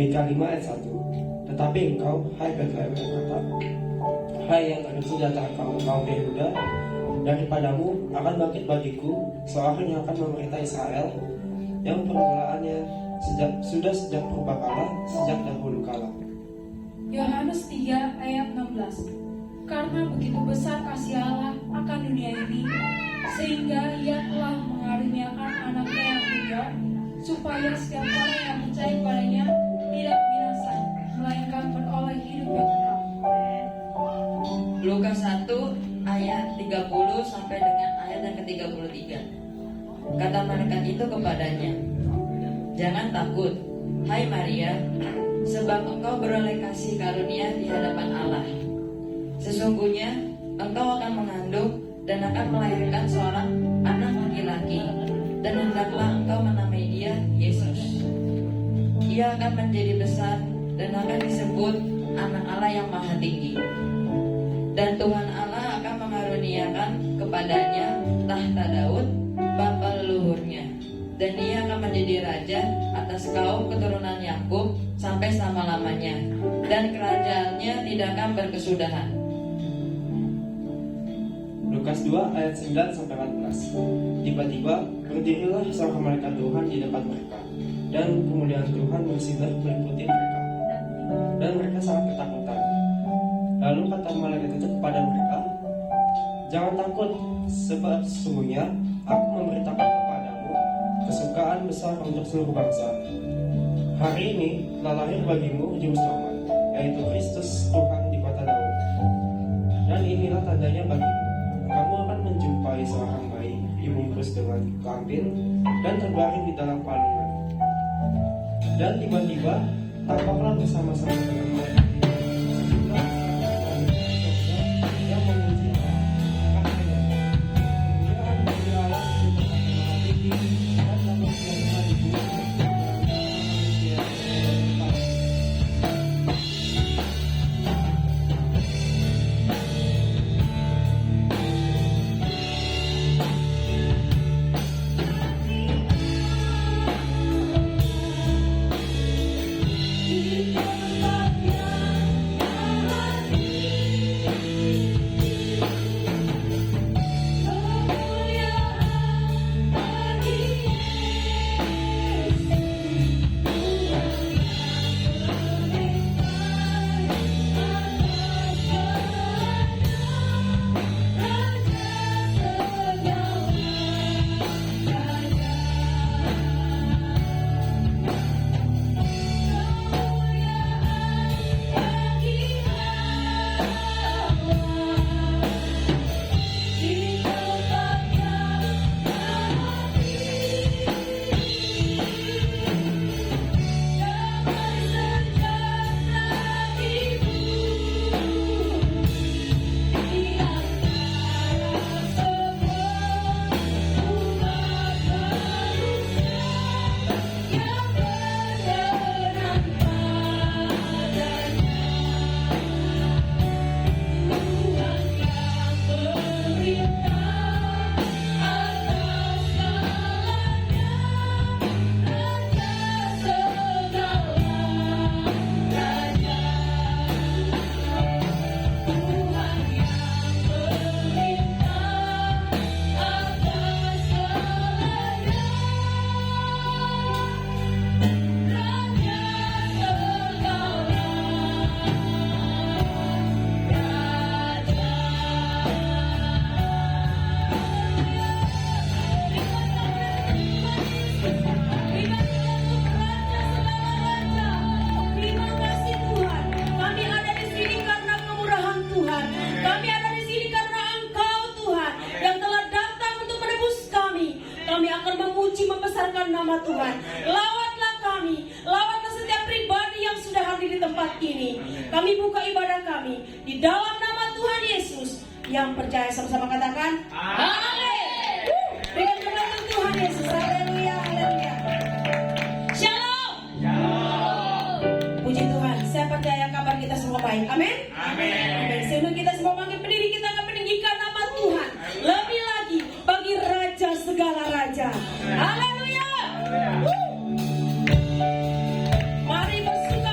Mika 5 ayat 1. Tetapi engkau, hai Betlehem Efrata, hai yang terkecil di antara kaum Yehuda, daripadamu akan bangkit bagiku seorang yang akan memerintah Israel, yang permulaannya sejak purbakala, sejak dahulu kala. Yohanes 3 ayat 16. Karena begitu besar kasih Allah akan dunia ini, sehingga Ia telah mengaruniakan anaknya yang tunggal, supaya setiap orang yang percaya kepadanya tidak binasa, melainkan beroleh hidup yang kekal. Lukas 1 ayat 30 sampai dengan ayat yang ke-33. Kata malaikat itu kepadanya, jangan takut, hai Maria, sebab engkau beroleh kasih karunia di hadapan Allah. Sesungguhnya engkau akan mengandung dan akan melahirkan seorang anak laki-laki, dan hendaklah engkau menamai dia Yesus. Ia akan menjadi besar dan akan disebut Anak Allah yang Maha Tinggi. Dan Tuhan Allah akan mengaruniakan kepadanya tahta Daud, bapa leluhurnya, dan ia akan menjadi raja atas kaum keturunan Yakub sampai selama-lamanya, dan kerajaannya tidak akan berkesudahan. Lukas 2 ayat 9 sampai 14. Tiba-tiba berdirilah seorang malaikat Tuhan di dekat mereka, dan kemuliaan Tuhan bersinar meliputi mereka, dan mereka sangat ketakutan. Lalu kata malaikat itu kepada mereka, jangan takut, sebab sesungguhnya aku memberitakan kepadamu kesukaan besar untuk seluruh bangsa. Hari ini telah lahir bagimu juru selamat, yaitu Kristus Tuhan di kota Daud. Dan inilah tandanya bagimu, kamu akan menjumpai seorang bayi dibungkus dengan lampin dan terbaring di dalam palungan. Dan tiba-tiba tampaklah bersama-sama dengan mereka yang memuji Allah. Kemuliaan bagi Allah di tempat yang maha tinggi, dan nama Tuhan di bumi manusia. Nama Tuhan, lawatlah kami, lawatlah setiap pribadi yang sudah hadir di tempat ini. Kami buka ibadah kami di dalam nama Tuhan Yesus. Yang percaya sama-sama katakan amin. Dengan nama Tuhan Yesus, haleluya, haleluya. Shalom. Puji Tuhan, saya percaya kabar kita semua baik, amin. Amin. Sebelum kita semua bangkit berdiri, kita akan meninggikan nama Tuhan lebih lagi bagi Raja segala raja. Haleluya. Mari bersyukur.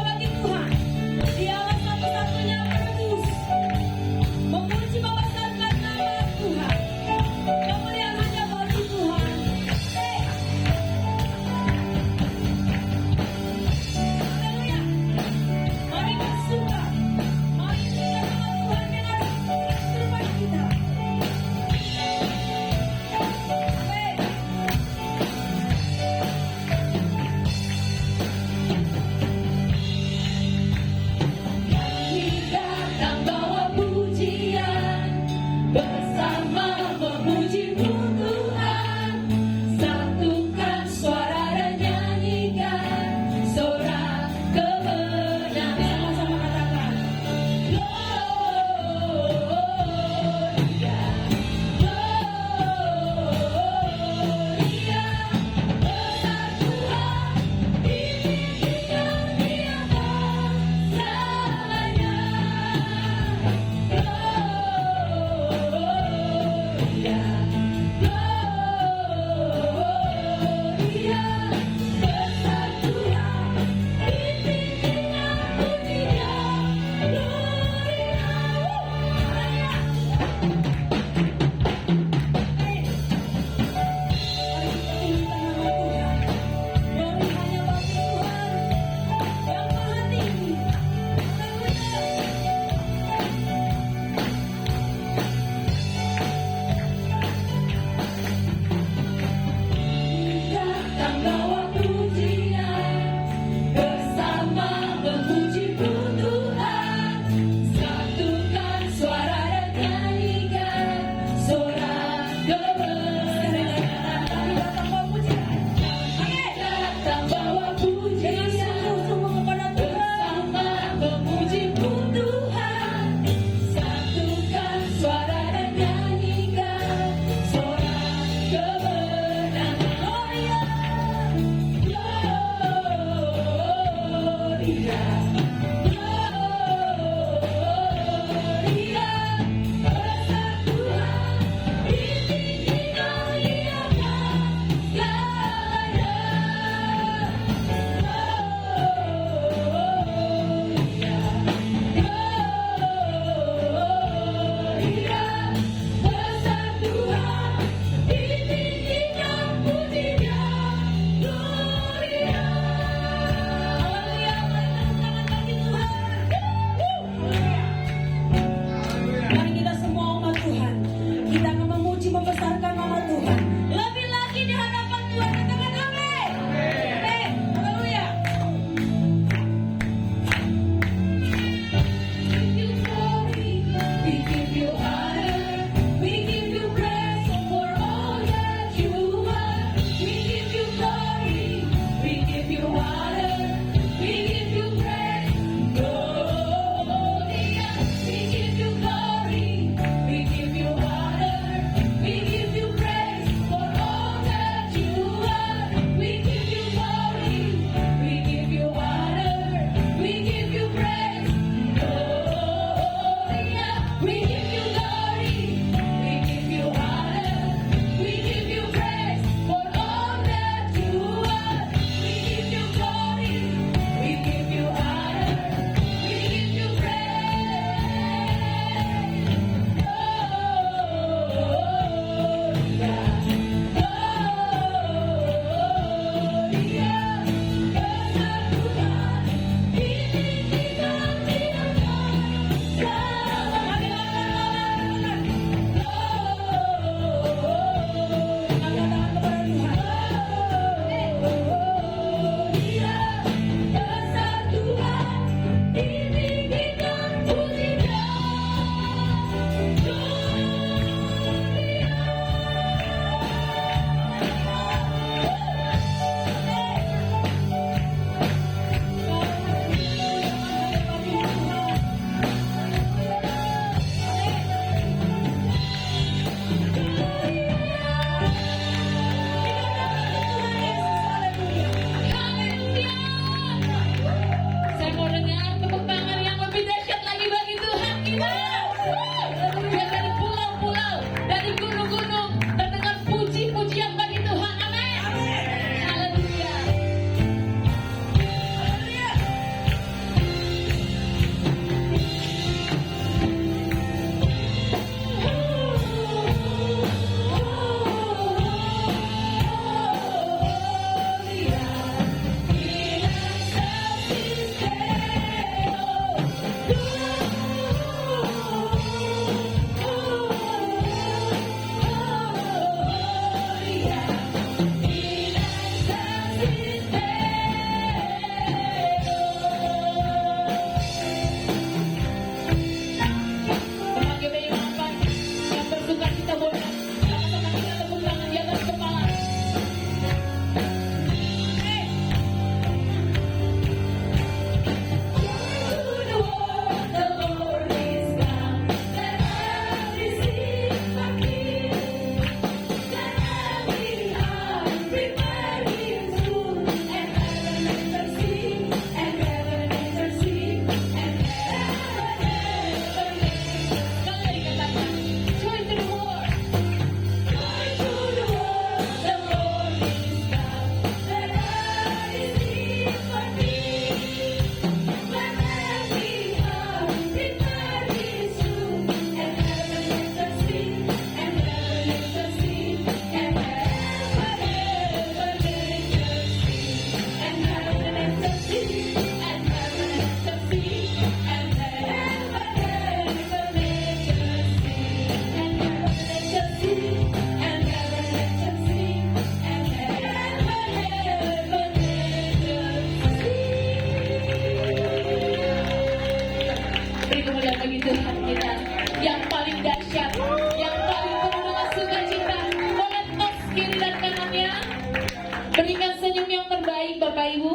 Berikan senyum yang terbaik Bapak Ibu.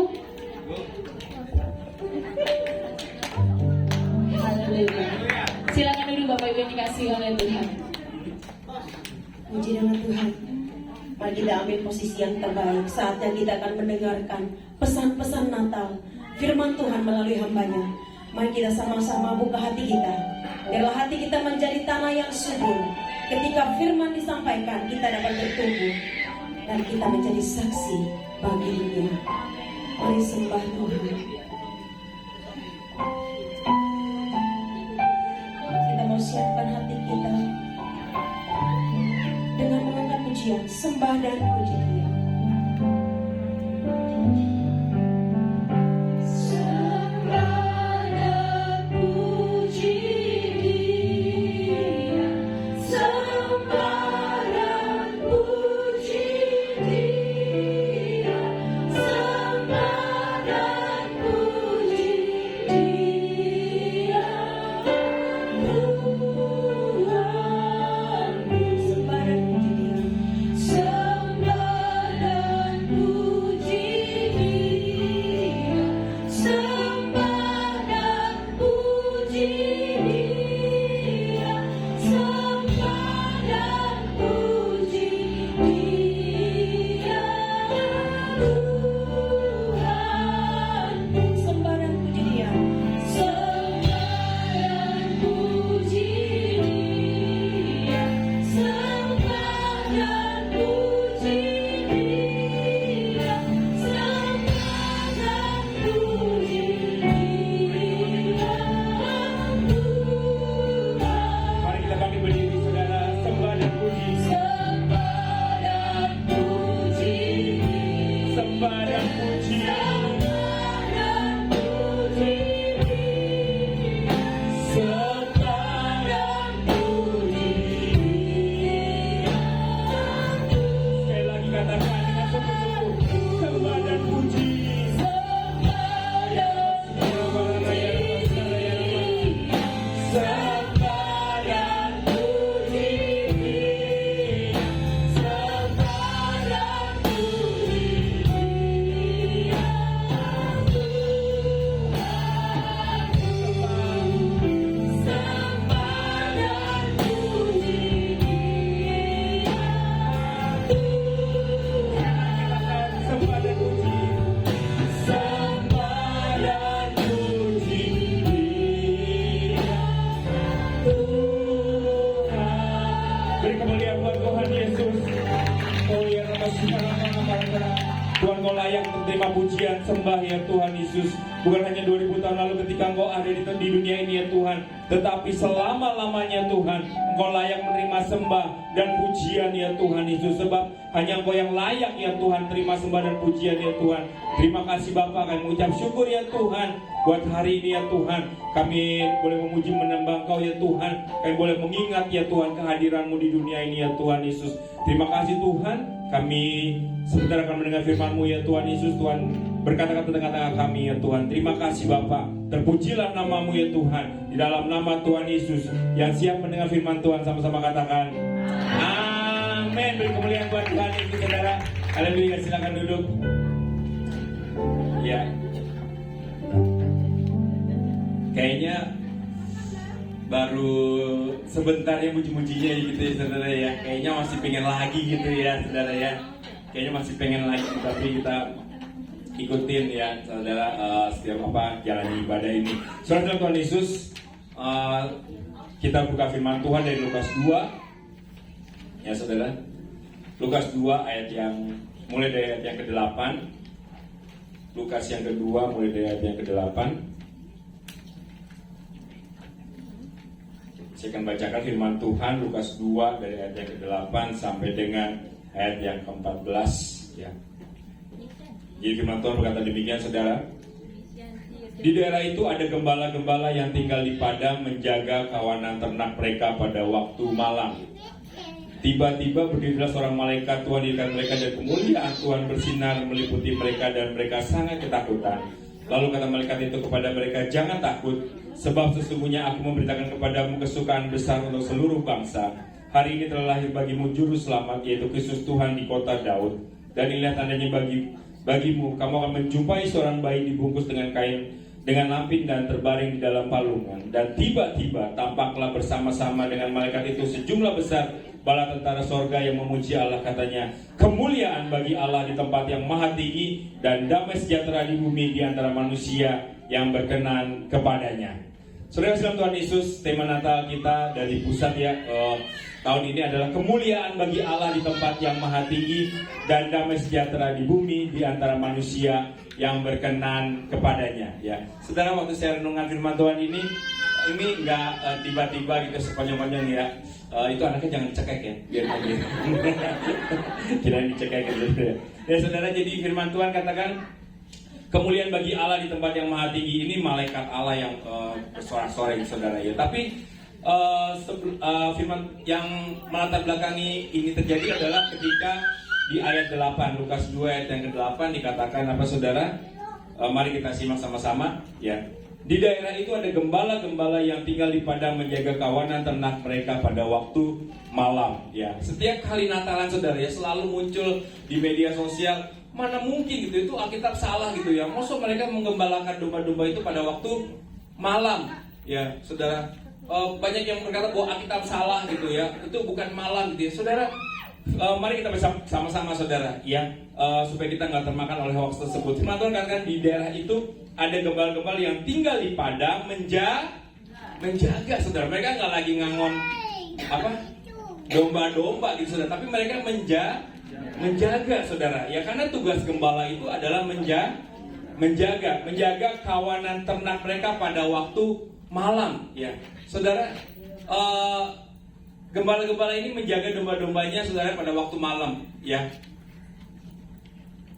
Haleluya. Silakan duduk Bapak Ibu yang dikasihi oleh Tuhan. Puji nama Tuhan. Mari kita ambil posisi yang terbaik. Saatnya kita akan mendengarkan pesan-pesan Natal, firman Tuhan melalui hambanya. Mari kita sama-sama buka hati kita. Biarlah hati kita menjadi tanah yang subur. Ketika firman disampaikan, kita dapat bertumbuh dan kita menjadi saksi bagi dunia. Mari sembah Tuhan. Kita mau siapkan hati kita dengan mengangkat pujian, sembah dan puji Dia. Tuhan, Kau layak menerima pujian sembah ya Tuhan Yesus. Bukan hanya 2000 tahun lalu ketika Engkau ada di dunia ini ya Tuhan, tetapi selama-lamanya Tuhan Engkau layak menerima sembah dan pujian ya Tuhan Yesus. Sebab hanya Engkau yang layak ya Tuhan terima sembah dan pujian ya Tuhan. Terima kasih Bapa, kami mengucap syukur ya Tuhan buat hari ini ya Tuhan. Kami boleh memuji menambah Engkau ya Tuhan. Kami boleh mengingat ya Tuhan kehadiran-Mu di dunia ini ya Tuhan Yesus. Terima kasih Tuhan. Kami sebentar akan mendengar firman-Mu ya Tuhan Yesus. Tuhan berkata-kata tengah-tengah kami ya Tuhan. Terima kasih Bapa. Terpujilah nama-Mu ya Tuhan. Di dalam nama Tuhan Yesus. Yang siap mendengar firman Tuhan sama-sama katakan amin. Beri kemuliaan buat Tuhan Yesus saudara. Haleluya, silakan duduk. Ya. Kayaknya baru sebentar ya muji-mujinya gitu ya saudara ya. Kayaknya masih pengen lagi gitu ya saudara ya. Kayaknya masih pengen lagi, tapi kita ikutin ya saudara setiap jalan ibadah ini. Saudara Tuhan Yesus, kita buka firman Tuhan dari Lukas 2 ya saudara. Lukas 2 ayat yang mulai dari ayat yang ke-8. Lukas yang kedua mulai dari ayat yang ke-8. Saya akan bacakan firman Tuhan Lukas 2 dari ayat yang ke-8 sampai dengan ayat yang ke-14 ya. Jadi firman Tuhan berkata demikian saudara. Di daerah itu ada gembala-gembala yang tinggal di padang menjaga kawanan ternak mereka pada waktu malam. Tiba-tiba berdirilah seorang malaikat Tuhan di dekat mereka dan kemuliaan Tuhan bersinar meliputi mereka dan mereka sangat ketakutan. Lalu kata malaikat itu kepada mereka, jangan takut, sebab sesungguhnya aku memberitakan kepadamu kesukaan besar untuk seluruh bangsa. Hari ini telah lahir bagimu juru selamat, yaitu Kristus Tuhan di kota Daud. Dan inilah tandanya bagimu, kamu akan menjumpai seorang bayi dibungkus dengan kain, dengan lampin dan terbaring di dalam palungan. Dan tiba-tiba tampaklah bersama-sama dengan malaikat itu sejumlah besar bala tentara sorga yang memuji Allah, katanya, kemuliaan bagi Allah di tempat yang maha tinggi, dan damai sejahtera di bumi di antara manusia yang berkenan kepadanya. Saudara dalam Tuhan Yesus, tema Natal kita dari pusat ya tahun ini adalah kemuliaan bagi Allah di tempat yang maha tinggi dan damai sejahtera di bumi di antara manusia yang berkenan kepadanya. Ya, saudara, waktu saya renungan firman Tuhan ini nggak tiba-tiba gitu sekonyong-konyong ya. Itu anaknya jangan dicekek ya, biar aja. Kirain dicekek gitu ya. Ya saudara, jadi firman Tuhan katakan kemuliaan bagi Allah di tempat yang maha tinggi. Ini malaikat Allah yang bersorak-sorai saudara ya. Tapi firman yang melatar belakangi ini terjadi adalah ketika di ayat 8, Lukas 2 ayat yang ke-8 dikatakan apa saudara? Mari kita simak sama-sama ya. Di daerah itu ada gembala-gembala yang tinggal di padang menjaga kawanan ternak mereka pada waktu malam ya. Setiap kali Natalan saudara ya selalu muncul di media sosial, mana mungkin gitu, itu Alkitab salah gitu ya. Maksud mereka menggembalakan domba-domba itu pada waktu malam ya saudara. Banyak yang berkata bahwa Alkitab salah gitu ya, itu bukan malam gitu ya saudara. Mari kita sama-sama saudara ya, supaya kita nggak termakan oleh hoax tersebut. Firman Tuhan katakan di daerah itu ada gembala-gembala yang tinggal di padang menjaga saudara. Mereka nggak lagi ngangon apa domba-domba gitu saudara, tapi mereka menjaga saudara ya, karena tugas gembala itu adalah menjaga kawanan ternak mereka pada waktu malam ya saudara. Gembala-gembala ini menjaga domba-dombanya saudara pada waktu malam ya.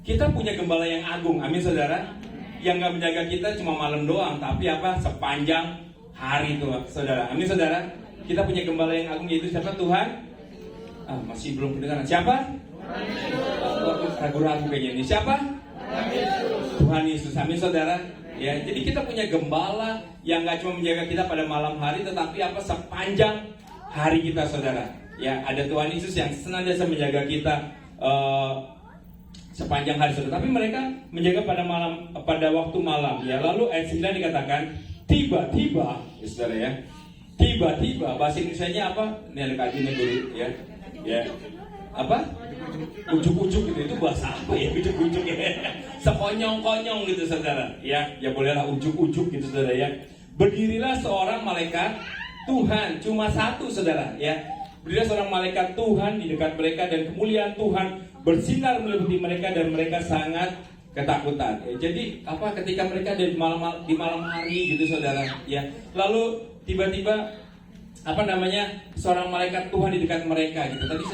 Kita punya gembala yang agung, amin saudara, yang gak menjaga kita cuma malam doang, tapi apa, sepanjang hari itu saudara, amin saudara. Kita punya gembala yang agung, yaitu siapa? Tuhan. Masih belum kedengaran. Siapa? Ragu-ragu kayaknya ini. Siapa? Tuhan Yesus, amin saudara ya. Jadi kita punya gembala yang gak cuma menjaga kita pada malam hari, tetapi apa, sepanjang hari kita saudara ya. Ada Tuhan Yesus yang senantiasa menjaga kita sepanjang hari saudara, tapi mereka menjaga pada waktu malam ya. Lalu ayat 9 dikatakan tiba-tiba ya saudara ya, tiba-tiba bahasa Indonesianya apa? Ini ada kajiannya dulu ya. Ya apa? Ujuk-ujuk gitu, itu bahasa apa ya? Ujuk-ujuk ya, sekonyong-konyong gitu saudara ya. Ya bolehlah ujuk-ujuk gitu saudara ya. Berdirilah seorang malaikat Tuhan, cuma satu saudara ya. Berdirilah seorang malaikat Tuhan di dekat mereka, dan kemuliaan Tuhan bersinar meliputi mereka, dan mereka sangat ketakutan ya. Jadi apa, ketika mereka ada di malam hari gitu saudara ya, lalu tiba-tiba apa namanya, seorang malaikat Tuhan di dekat mereka gitu. Tadi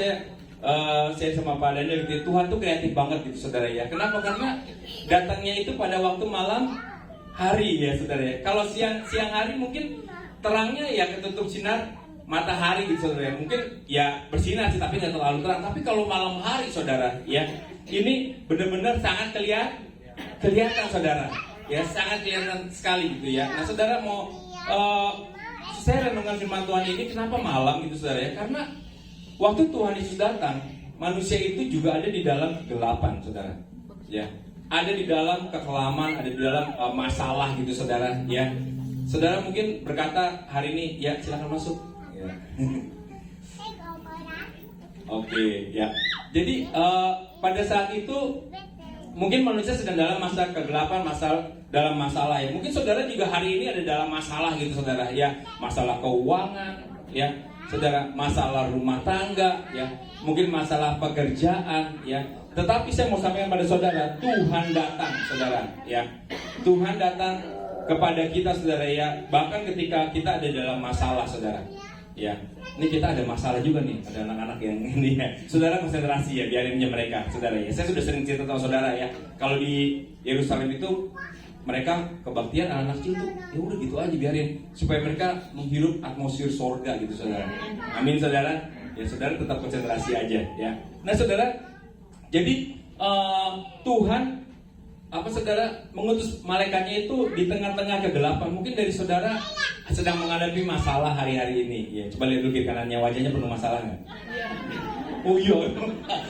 saya sama Pak Daniel gitu, Tuhan tuh kreatif banget gitu saudara ya. Kenapa? Karena datangnya itu pada waktu malam hari ya saudara ya. Kalau siang hari mungkin terangnya ya ketutup sinar matahari gitu saudara ya. Mungkin ya bersinar sih, tapi nggak terlalu terang. Tapi kalau malam hari saudara ya, ini benar-benar sangat kelihatan saudara ya, sangat kelihatan sekali gitu ya. Nah saudara, mau saya renungan firman Tuhan ini kenapa malam gitu saudara ya, karena waktu Tuhan Yesus datang, manusia itu juga ada di dalam kegelapan saudara ya, ada di dalam kekelaman, ada di dalam masalah gitu saudara ya. Saudara mungkin berkata hari ini, ya silakan masuk ya. Oke ya. Jadi pada saat itu mungkin manusia sedang dalam masa kegelapan, dalam masalah ya. Mungkin saudara juga hari ini ada dalam masalah gitu saudara ya. Masalah keuangan ya saudara, masalah rumah tangga ya, mungkin masalah pekerjaan ya. Tetapi saya mau sampaikan pada saudara, Tuhan datang saudara ya. Tuhan datang kepada kita saudara ya, bahkan ketika kita ada dalam masalah saudara ya. Ini kita ada masalah juga nih, ada anak-anak yang ini ya. Saudara konsentrasi ya, biarinnya mereka saudara ya. Saya sudah sering cerita sama saudara ya, kalau di Yerusalem itu mereka kebaktian anak-anak kecil tuh ya udah gitu aja, biarin supaya mereka menghirup atmosfer sorga gitu saudara. Amin saudara ya. Saudara tetap konsentrasi aja ya. Nah saudara, jadi Tuhan apa saudara mengutus malaikatnya itu di tengah-tengah kegelapan. Mungkin dari saudara sedang menghadapi masalah hari-hari ini ya. Coba lihat dulu kiri kanannya, wajahnya penuh masalah nggak? Oh iya,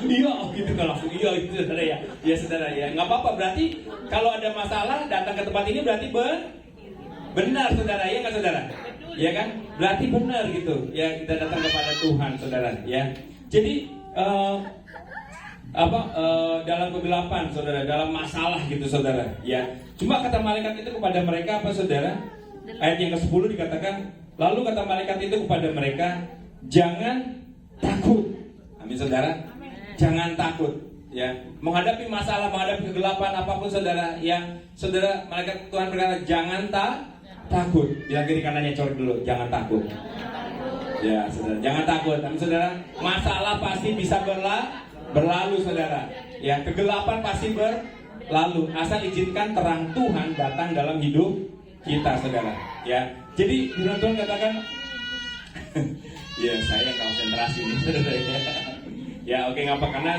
iya gitu kan langsung iya gitu saudara ya. Ya saudara ya, nggak apa-apa. Berarti kalau ada masalah datang ke tempat ini berarti benar saudara ya nggak saudara? Ya kan? Berarti benar gitu. Ya kita datang kepada Tuhan saudara ya. Jadi dalam kegelapan saudara, dalam masalah gitu saudara ya. Cuma kata malaikat itu kepada mereka apa saudara? Ayat yang ke-10 dikatakan, lalu kata malaikat itu kepada mereka, jangan takut. Amin saudara. Jangan takut ya. Menghadapi masalah, menghadapi kegelapan apapun saudara ya. Saudara, malaikat Tuhan berkata jangan takut. Bilang kiri kanannya coret dulu, jangan takut. Ya saudara, jangan takut. Amin saudara. Masalah pasti bisa berlalu saudara. Ya, kegelapan pasti berlalu. Asal izinkan terang Tuhan datang dalam hidup kita saudara ya. Jadi firman Tuhan katakan ya saya konsentrasi nih saudara ya. Ya oke nggak apa karena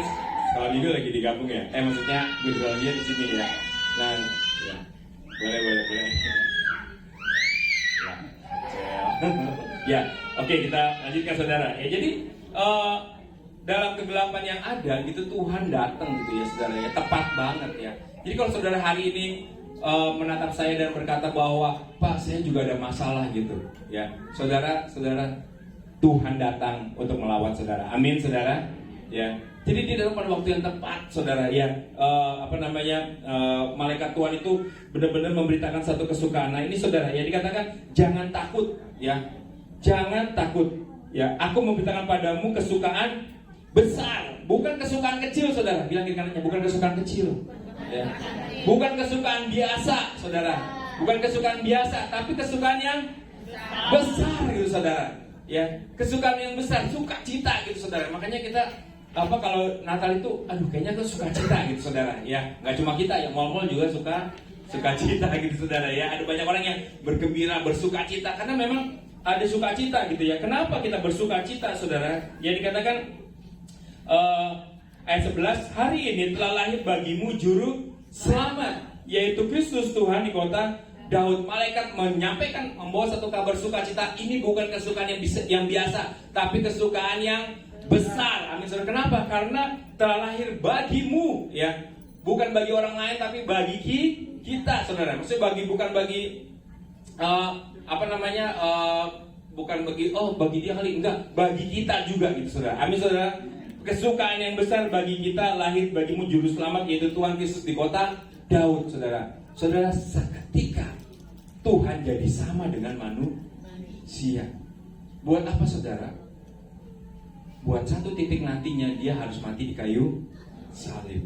sekolah minggu lagi digabung ya. Maksudnya gue di sekolah dia di sini ya. Nah ya boleh ya oke kita lanjutkan saudara ya. Jadi dalam kegelapan yang ada gitu Tuhan datang gitu ya saudara ya. Tepat banget ya. Jadi kalau saudara hari ini menatap saya dan berkata bahwa Pak saya juga ada masalah gitu ya saudara Tuhan datang untuk melawat saudara. Amin saudara ya. Jadi di dalam waktu yang tepat saudara ya malaikat Tuhan itu benar-benar memberitakan satu kesukaan. Nah ini saudara ya dikatakan jangan takut ya, jangan takut ya, aku memberitakan padamu kesukaan besar, bukan kesukaan kecil saudara. Bilang kiri kanannya bukan kesukaan kecil ya. Bukan kesukaan biasa saudara, bukan kesukaan biasa tapi kesukaan yang besar gitu saudara ya. Kesukaan yang besar, sukacita gitu saudara. Makanya kita kalau Natal itu aduh kayaknya tuh sukacita gitu saudara ya. Nggak cuma kita ya, mal-mal juga sukacita gitu saudara ya. Ada banyak orang yang bergembira, bersukacita karena memang ada sukacita gitu ya. Kenapa kita bersukacita saudara? Ya dikatakan ayat 11, hari ini telah lahir bagimu juru selamat, yaitu Kristus Tuhan di kota Daud. Malaikat menyampaikan, membawa satu kabar sukacita. Ini bukan kesukaan yang biasa, tapi kesukaan yang besar. Amin saudara. Kenapa? Karena telah lahir bagimu ya, bukan bagi orang lain tapi bagi kita saudara. Maksudnya bukan bagi bukan bagi dia kali, enggak, bagi kita juga gitu saudara. Amin saudara. Kesukaan yang besar bagi kita, lahir bagimu juru selamat, yaitu Tuhan Yesus di kota Daud saudara. Saudara, seketika Tuhan jadi sama dengan manusia. Buat apa saudara? Buat satu titik nantinya dia harus mati di kayu salib.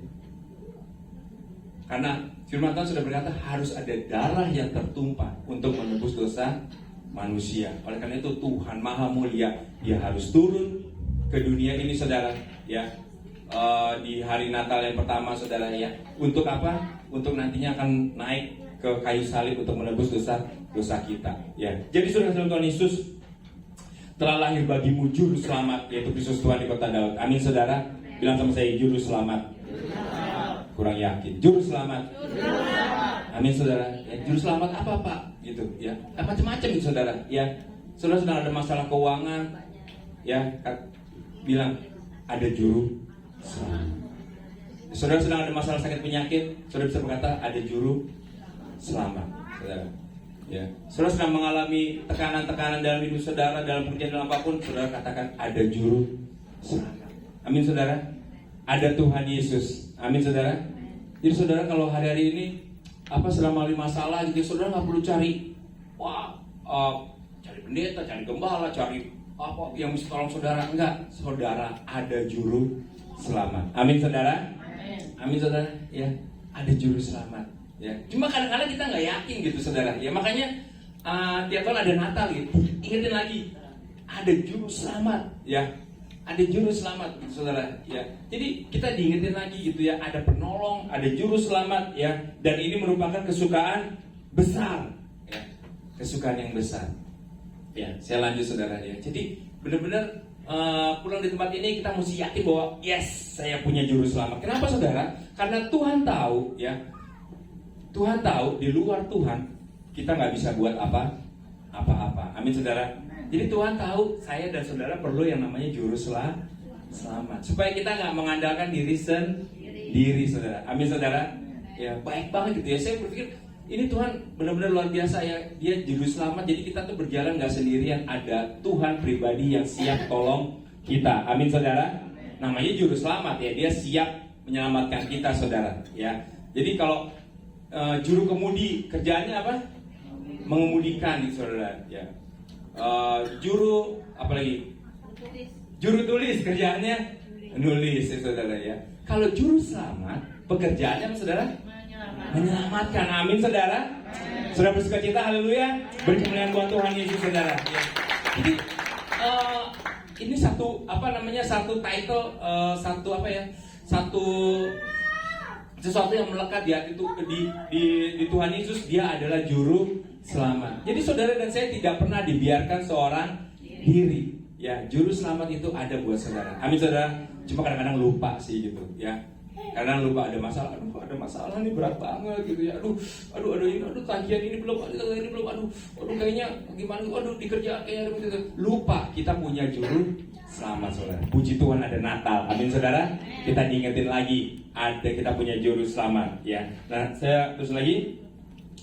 Karena firman Tuhan sudah berkata harus ada darah yang tertumpah untuk menebus dosa manusia. Oleh karena itu Tuhan Maha Mulia, dia harus turun ke dunia ini saudara ya, di hari Natal yang pertama saudara ya. Untuk apa? Untuk nantinya akan naik ke kayu salib untuk menebus dosa kita ya. Jadi saudara Tuhan Yesus telah lahir bagimu juru selamat, yaitu Kristus Tuhan di kota Daud. Amin saudara. Bilang sama saya juru selamat. Kurang yakin. Juru selamat. Amin saudara ya, juru selamat apa Pak gitu ya. Macam-macam gitu saudara ya. Saudara sedang ada masalah keuangan ya, bilang ada juru selamat. Saudara sedang ada masalah sakit penyakit, saudara bisa berkata ada juru selamat saudara ya. Saudara sedang mengalami tekanan-tekanan dalam hidup saudara, dalam pekerjaan, dalam apapun, saudara katakan ada juru selamat. Amin saudara. Ada Tuhan Yesus. Amin saudara. Jadi saudara kalau hari-hari ini sedang melalui masalah gitu, saudara nggak perlu cari cari pendeta, cari gembala, cari apa yang bisa tolong saudara. Enggak, saudara ada juru selamat. Amin saudara. Amin saudara ya, ada juru selamat ya. Cuma kadang-kadang kita nggak yakin gitu saudara ya. Makanya tiap tahun ada Natal gitu, ingetin lagi ada juru selamat ya. Ada juru selamat gitu, saudara ya. Jadi kita diingetin lagi gitu ya, ada penolong, ada juru selamat ya. Dan ini merupakan kesukaan besar ya. Kesukaan yang besar ya. Saya lanjut saudara ya. Jadi benar-benar pulang di tempat ini kita mesti yakin bahwa yes, saya punya juru selamat. Kenapa saudara? Karena Tuhan tahu ya. Tuhan tahu di luar Tuhan kita nggak bisa buat apa-apa. Amin saudara. Jadi Tuhan tahu saya dan saudara perlu yang namanya juru selamat. selamat. Supaya kita nggak mengandalkan diri sendiri, saudara. Amin, saudara. Ya, baik banget gitu ya. Saya berpikir ini Tuhan benar-benar luar biasa ya. Dia juru selamat. Jadi kita tuh berjalan nggak sendirian. Ada Tuhan pribadi yang siap tolong kita. Amin, saudara. Namanya juru selamat ya. Dia siap menyelamatkan kita, saudara. Ya. Jadi kalau juru kemudi kerjaannya apa? Mengemudikan, gitu, saudara. Ya. Juru apa lagi? Juru tulis kerjaannya nulis, ya, saudara ya. Kalau juru selamat pekerjaannya apa, saudara? Menyelamatkan. Amin, saudara. Sudah bersuka cita, haleluya. Beri kemuliaan buat Tuhan Yesus, saudara. Ya. Jadi ini satu satu title, satu apa ya? Satu sesuatu yang melekat di hati di Tuhan Yesus. Dia adalah juru selamat. Jadi saudara dan saya tidak pernah dibiarkan seorang diri. Ya, juru selamat itu ada buat saudara. Amin, saudara. Cuma kadang-kadang lupa sih gitu, ya. Kadang lupa ada masalah. Aduh, ada masalah nih, berat banget gitu ya. Aduh ini, tagihan ini belum, aduh kayaknya gimana? Aduh dikerja kayak gitu. Lupa kita punya juru selamat, saudara. Puji Tuhan ada Natal. Amin, saudara. Kita diingetin lagi ada kita punya juru selamat, ya. Nah, saya terus lagi.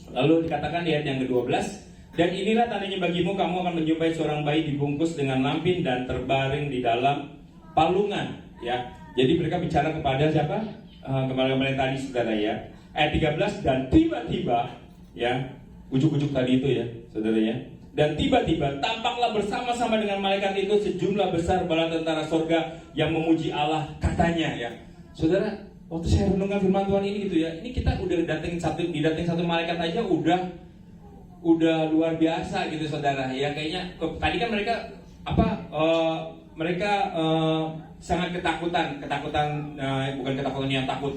Lalu dikatakan di ayat yang ke-12. Dan inilah tandanya bagimu, kamu akan menjumpai seorang bayi dibungkus dengan lampin dan terbaring di dalam palungan. Ya, jadi mereka bicara kepada siapa? Kepada tadi, saudara ya. Ayat 13, dan tiba-tiba, ya, ujuk-ujuk tadi itu ya, saudara ya. Dan tiba-tiba tampaklah bersama-sama dengan malaikat itu sejumlah besar bala tentara sorga yang memuji Allah, katanya ya. Saudara, waktu saya renungkan firman Tuhan ini gitu ya, ini kita udah didatengin satu malaikat aja udah luar biasa gitu, saudara ya. Kayaknya tadi kan mereka sangat ketakutan bukan ketakutan yang takut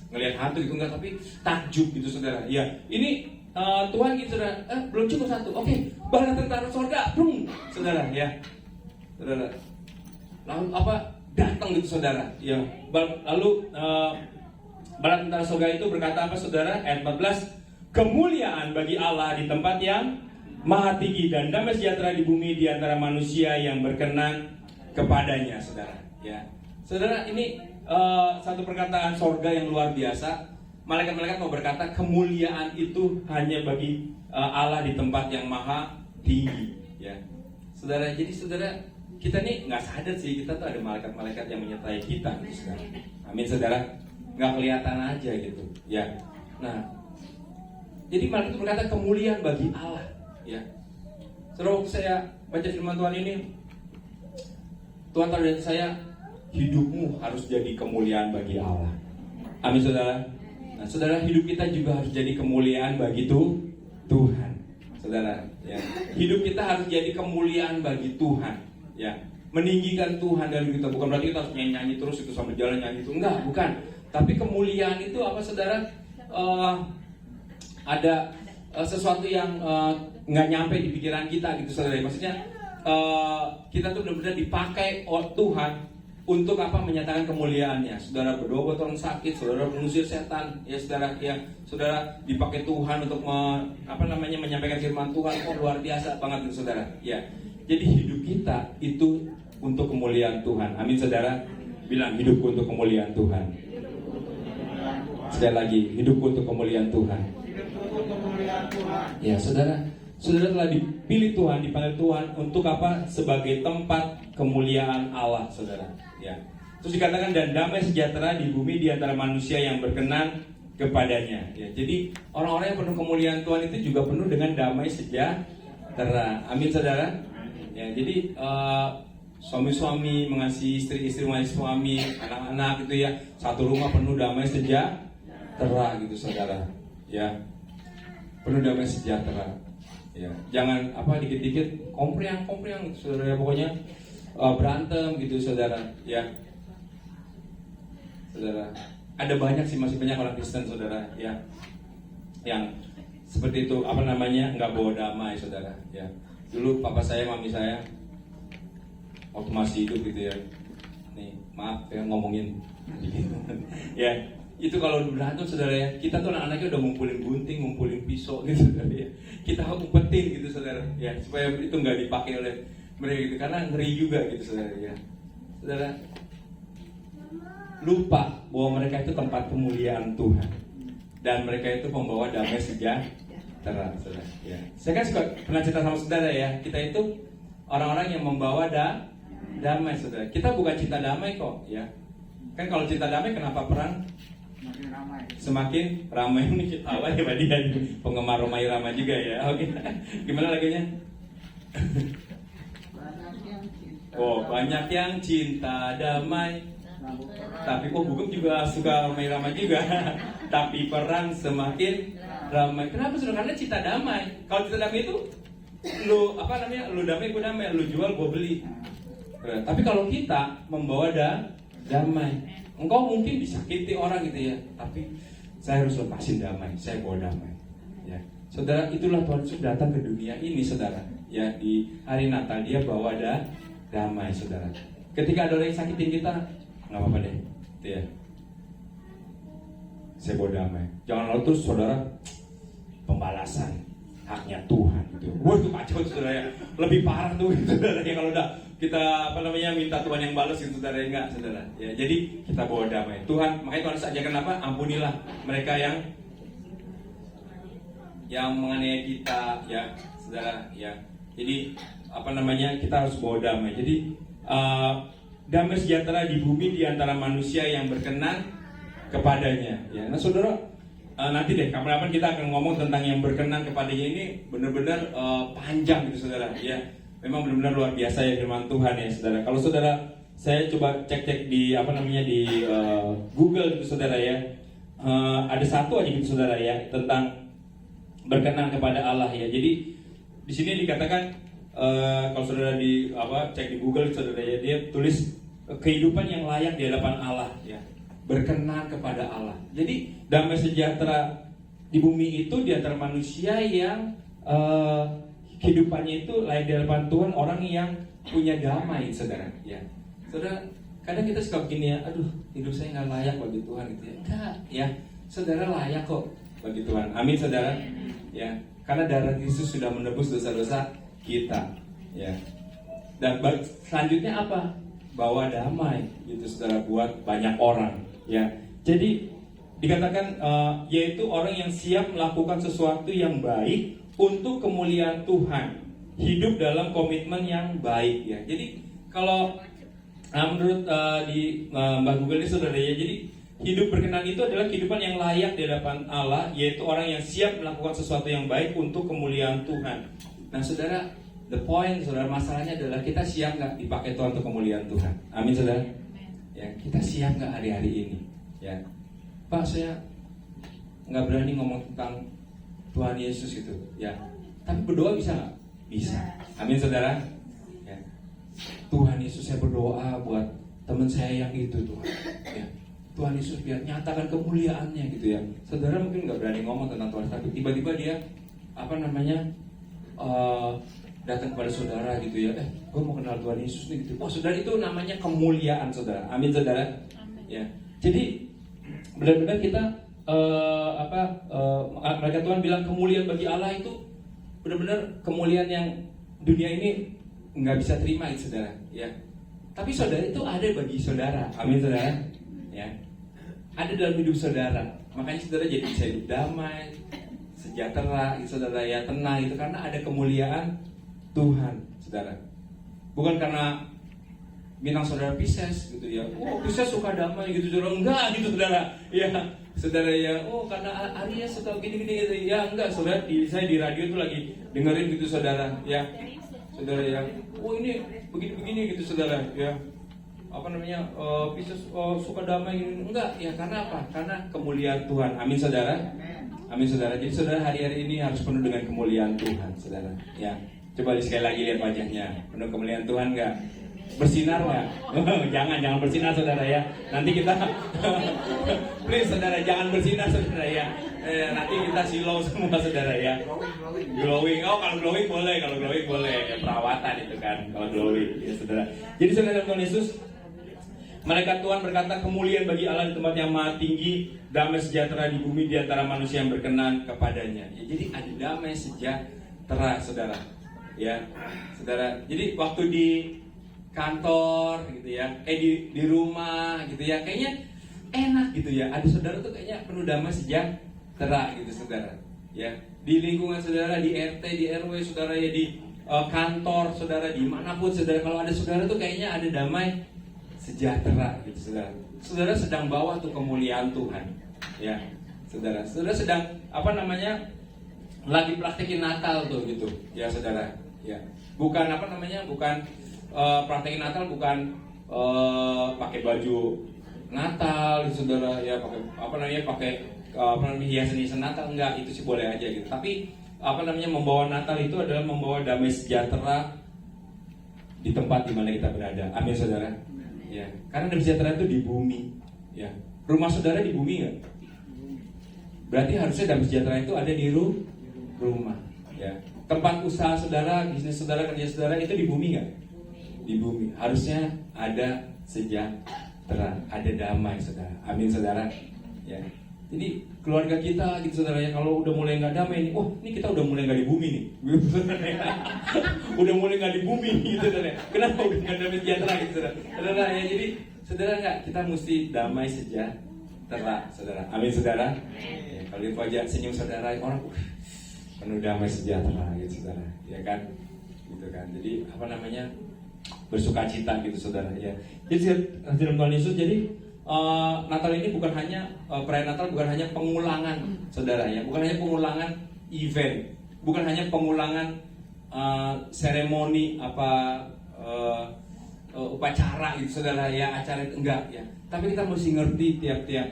ngelihat hantu gitu, enggak, tapi takjub gitu, saudara ya. Ini Tuhan gitu, saudara. Belum cukup satu, oke, bala tentara sorga, saudara ya, saudara. Lalu datang gitu, saudara ya. Lalu bala tentara sorga itu berkata apa, saudara? Ayat 14, kemuliaan bagi Allah di tempat yang maha tinggi dan damai sejahtera di bumi di antara manusia yang berkenan kepadanya, saudara. Ya, saudara, ini satu perkataan sorga yang luar biasa. Malaikat-malaikat mau berkata kemuliaan itu hanya bagi Allah di tempat yang maha tinggi. Ya, saudara. Jadi saudara, kita nih nggak sadar sih kita tuh ada malaikat-malaikat yang menyertai kita, gitu, saudara. Amin, saudara. Nggak kelihatan aja gitu. Ya, nah. Jadi malaikat itu berkata kemuliaan bagi Allah, ya. Saudara, waktu saya baca firman Tuhan ini, Tuhan tahu dari saya, hidupmu harus jadi kemuliaan bagi Allah. Amin, saudara. Nah, saudara, hidup kita juga harus jadi kemuliaan bagi Tuhan, saudara. Ya. Hidup kita harus jadi kemuliaan bagi Tuhan, ya. Meninggikan Tuhan dalam kita, bukan berarti kita harus nyanyi terus itu sambil jalan nyanyi itu, enggak, bukan. Tapi kemuliaan itu apa, saudara? Ada sesuatu yang nggak nyampe di pikiran kita gitu, saudara. Maksudnya kita tuh benar-benar dipakai oleh Tuhan untuk apa? Menyatakan kemuliaannya. Saudara berdoa buat orang sakit, saudara mengusir setan, ya saudara. Ya, saudara dipakai Tuhan untuk menyampaikan firman Tuhan. Luar biasa banget gitu, saudara. Ya, jadi hidup kita itu untuk kemuliaan Tuhan. Amin, saudara. Bilang hidupku untuk kemuliaan Tuhan. Sekali lagi, hidupku untuk kemuliaan Tuhan. Ya, saudara telah dipilih Tuhan, dipanggil Tuhan untuk apa? Sebagai tempat kemuliaan Allah, saudara. Ya. Terus dikatakan dan damai sejahtera di bumi di antara manusia yang berkenan kepadanya. Ya, jadi orang-orang yang penuh kemuliaan Tuhan itu juga penuh dengan damai sejahtera. Amin, saudara. Ya, jadi suami-suami mengasihi istri-istri mengasihi suami, anak-anak gitu ya. Satu rumah penuh damai sejahtera gitu, saudara. Ya. Penuh damai sejahtera. Ya, jangan dikit-dikit kompriang saudara, pokoknya berantem gitu, saudara. Ya, saudara. Ada banyak sih, masih banyak orang Kristen, saudara. Ya, yang seperti itu nggak bawa damai, saudara. Ya, dulu papa saya, mami saya waktu masih hidup gitu ya. Nih, maaf ya ngomongin. Ya. Itu kalau berantem, saudara ya, kita tuh anak-anaknya udah ngumpulin gunting, ngumpulin pisau gitu, saudara ya. Kita umpetin gitu, saudara ya, supaya itu nggak dipakai oleh mereka gitu, karena ngeri juga gitu, saudara ya. saudara, lupa bahwa mereka itu tempat kemuliaan Tuhan dan mereka itu pembawa damai sejahtera, saudara. Ya. Saya kan suka pernah cerita sama saudara ya, kita itu orang-orang yang membawa damai, saudara. Kita bukan cinta damai kok, ya. Kan kalau cinta damai kenapa perang? Semakin ramai ini kita apa ya Pak dia penggemar Romai Rama juga ya. Oke. Gimana lagunya? Oh, banyak yang cinta damai. Tapi Bugem juga suka Romai Rama juga. Tapi perang semakin ramai. Kenapa? Sudah karena cinta damai. Kalau cinta damai itu lu damai gue damai, lu jual gue beli. Tapi kalau kita membawa damai, engkau mungkin disakiti orang gitu ya, tapi saya harus lepasin damai, saya bawa damai. Ya, saudara, itulah Tuhan Yesus datang ke dunia ini, saudara. Ya, di hari Natal dia bawa damai, saudara. Ketika ada orang yang sakitin kita, nggak apa-apa deh, gitu ya. Saya bawa damai. Jangan lalu terus saudara pembalasan haknya Tuhan gitu. Wah itu kacau saudara ya. Lebih parah tuh saudara ya kalau udah kita minta Tuhan yang balas gitu saudara, enggak saudara. Ya, jadi kita bawa damai. Tuhan, makanya Tuhan ajarkan apa? Ampunilah mereka yang menganiaya kita ya saudara ya. Jadi kita harus bawa damai. Jadi damai sejahtera di bumi di antara manusia yang berkenan kepadanya ya. Nah saudara, nanti deh kapan-kapan kita akan ngomong tentang yang berkenan kepadanya. Ini benar-benar panjang gitu saudara ya. Memang benar-benar luar biasa ya firman Tuhan ya saudara. Kalau saudara, saya coba cek di di Google gitu saudara ya. Ada satu aja gitu saudara ya tentang berkenan kepada Allah ya. Jadi di sini dikatakan kalau saudara cek di Google saudara ya, dia tulis kehidupan yang layak di hadapan Allah ya. Berkenan kepada Allah. Jadi damai sejahtera di bumi itu di antara manusia yang kehidupannya itu layak di hadapan Tuhan, orang yang punya damai, saudara. Ya, saudara. Kadang kita suka begini ya, aduh hidup saya nggak layak bagi Tuhan gitu ya. Enggak, ya, saudara layak kok bagi Tuhan. Amin, saudara. Ya, karena darah Yesus sudah menebus dosa-dosa kita. Ya. Dan selanjutnya apa? Bawa damai, gitu saudara, buat banyak orang. Ya, jadi dikatakan yaitu orang yang siap melakukan sesuatu yang baik untuk kemuliaan Tuhan, hidup dalam komitmen yang baik ya. Jadi kalau menurut di Mbak Google ini saudara ya, jadi hidup berkenan itu adalah kehidupan yang layak di hadapan Allah, yaitu orang yang siap melakukan sesuatu yang baik untuk kemuliaan Tuhan. Nah saudara, the point saudara, masalahnya adalah kita siap nggak dipakai Tuhan untuk kemuliaan Tuhan. Amin saudara. Ya, kita siap nggak hari-hari ini? Ya, Pak, saya nggak berani ngomong tentang Tuhan Yesus gitu. Ya, tapi berdoa bisa nggak? Bisa. Amin, saudara. Ya. Tuhan Yesus, saya berdoa buat teman saya yang itu Tuhan. Ya, Tuhan Yesus biar nyatakan kemuliaannya gitu ya. Saudara mungkin nggak berani ngomong tentang Tuhan, tapi tiba-tiba dia datang kepada saudara gitu ya, gue mau kenal Tuhan Yesus nih gitu. Oh saudara, itu namanya kemuliaan saudara. Amin saudara. Amin. Ya. Jadi benar-benar kita mereka Tuhan bilang kemuliaan bagi Allah itu benar-benar kemuliaan yang dunia ini nggak bisa terima gitu saudara. Ya. Tapi saudara itu ada bagi saudara. Amin saudara. Ya. Ada dalam hidup saudara. Makanya saudara jadi bisa hidup damai, sejahtera, gitu, saudara ya, tenang itu karena ada kemuliaan Tuhan, saudara. Bukan karena bintang saudara Pisces gitu ya. Oh, Pisces suka damai gitu, saudara. Enggak gitu, saudara. Ya, saudara ya. Oh, karena Aries suka gini-gini gitu. Ya, enggak, saudara. Saya di radio tuh lagi dengerin gitu, saudara. Ya, saudara ya. Oh, ini begini-begini gitu, saudara. Ya. Pisces suka damai gitu. Enggak, ya karena apa? Karena kemuliaan Tuhan. Amin, saudara. Amin, saudara. Jadi saudara hari-hari ini harus penuh dengan kemuliaan Tuhan, saudara. Ya. Coba sekali lagi lihat wajahnya, penuh kemuliaan Tuhan nggak? Bersinar nggak? Jangan bersinar saudara ya. Nanti kita, please saudara jangan bersinar saudara ya. Nanti kita silau semua saudara ya. Glowing, kalau glowing boleh, ya, perawatan itu kan kalau glowing ya saudara. Jadi saudara Tuhan Yesus, malaikat Tuhan berkata kemuliaan bagi Allah di tempat yang maha tinggi, damai sejahtera di bumi di antara manusia yang berkenan kepadanya. Ya, jadi ada damai sejahtera saudara. Ya, saudara. Jadi waktu kantor gitu ya, di rumah gitu ya, kayaknya enak gitu ya. Ada saudara tuh kayaknya penuh damai sejahtera gitu saudara. Ya, di lingkungan saudara, di RT, di RW saudara ya, di kantor saudara, dimanapun saudara, kalau ada saudara tuh kayaknya ada damai sejahtera gitu saudara. Saudara sedang bawa tuh kemuliaan Tuhan. Ya, saudara sedang lagi praktekin Natal tuh gitu ya saudara. Ya, bukan praktekin Natal bukan pakai baju Natal saudara ya, pakai hiasan Natal, enggak, itu sih boleh aja gitu. Tapi membawa Natal itu adalah membawa damai sejahtera di tempat di mana kita berada. Amin saudara. Ya, karena damai sejahtera itu di bumi. Ya, rumah saudara di bumi nggak? Berarti harusnya damai sejahtera itu ada di rumah. Ya, tempat usaha saudara, bisnis saudara, kerja saudara itu di bumi nggak? Di bumi. Harusnya ada sejahtera, ada damai saudara. Amin saudara. Ya. Jadi keluarga kita gitu saudara ya, kalau udah mulai nggak damai nih, ini kita udah mulai nggak di bumi nih, udah mulai nggak di bumi gitu saudara. Kenapa udah nggak damai sejahtera gitu saudara ya? Jadi saudara nggak, kita mesti damai sejahtera saudara. Amin saudara. Ya, kalau lihat wajah senyum saudara, orang penuh damai sejahtera gitu saudara, ya kan? Gitu kan. Jadi bersukacita gitu saudara ya. Jadi dalam Tuhan Yesus, jadi Natal ini bukan hanya perayaan Natal bukan hanya pengulangan saudara ya, bukan hanya pengulangan event, bukan hanya pengulangan seremoni upacara gitu saudara ya, acara itu enggak ya. Tapi kita mesti ngerti tiap-tiap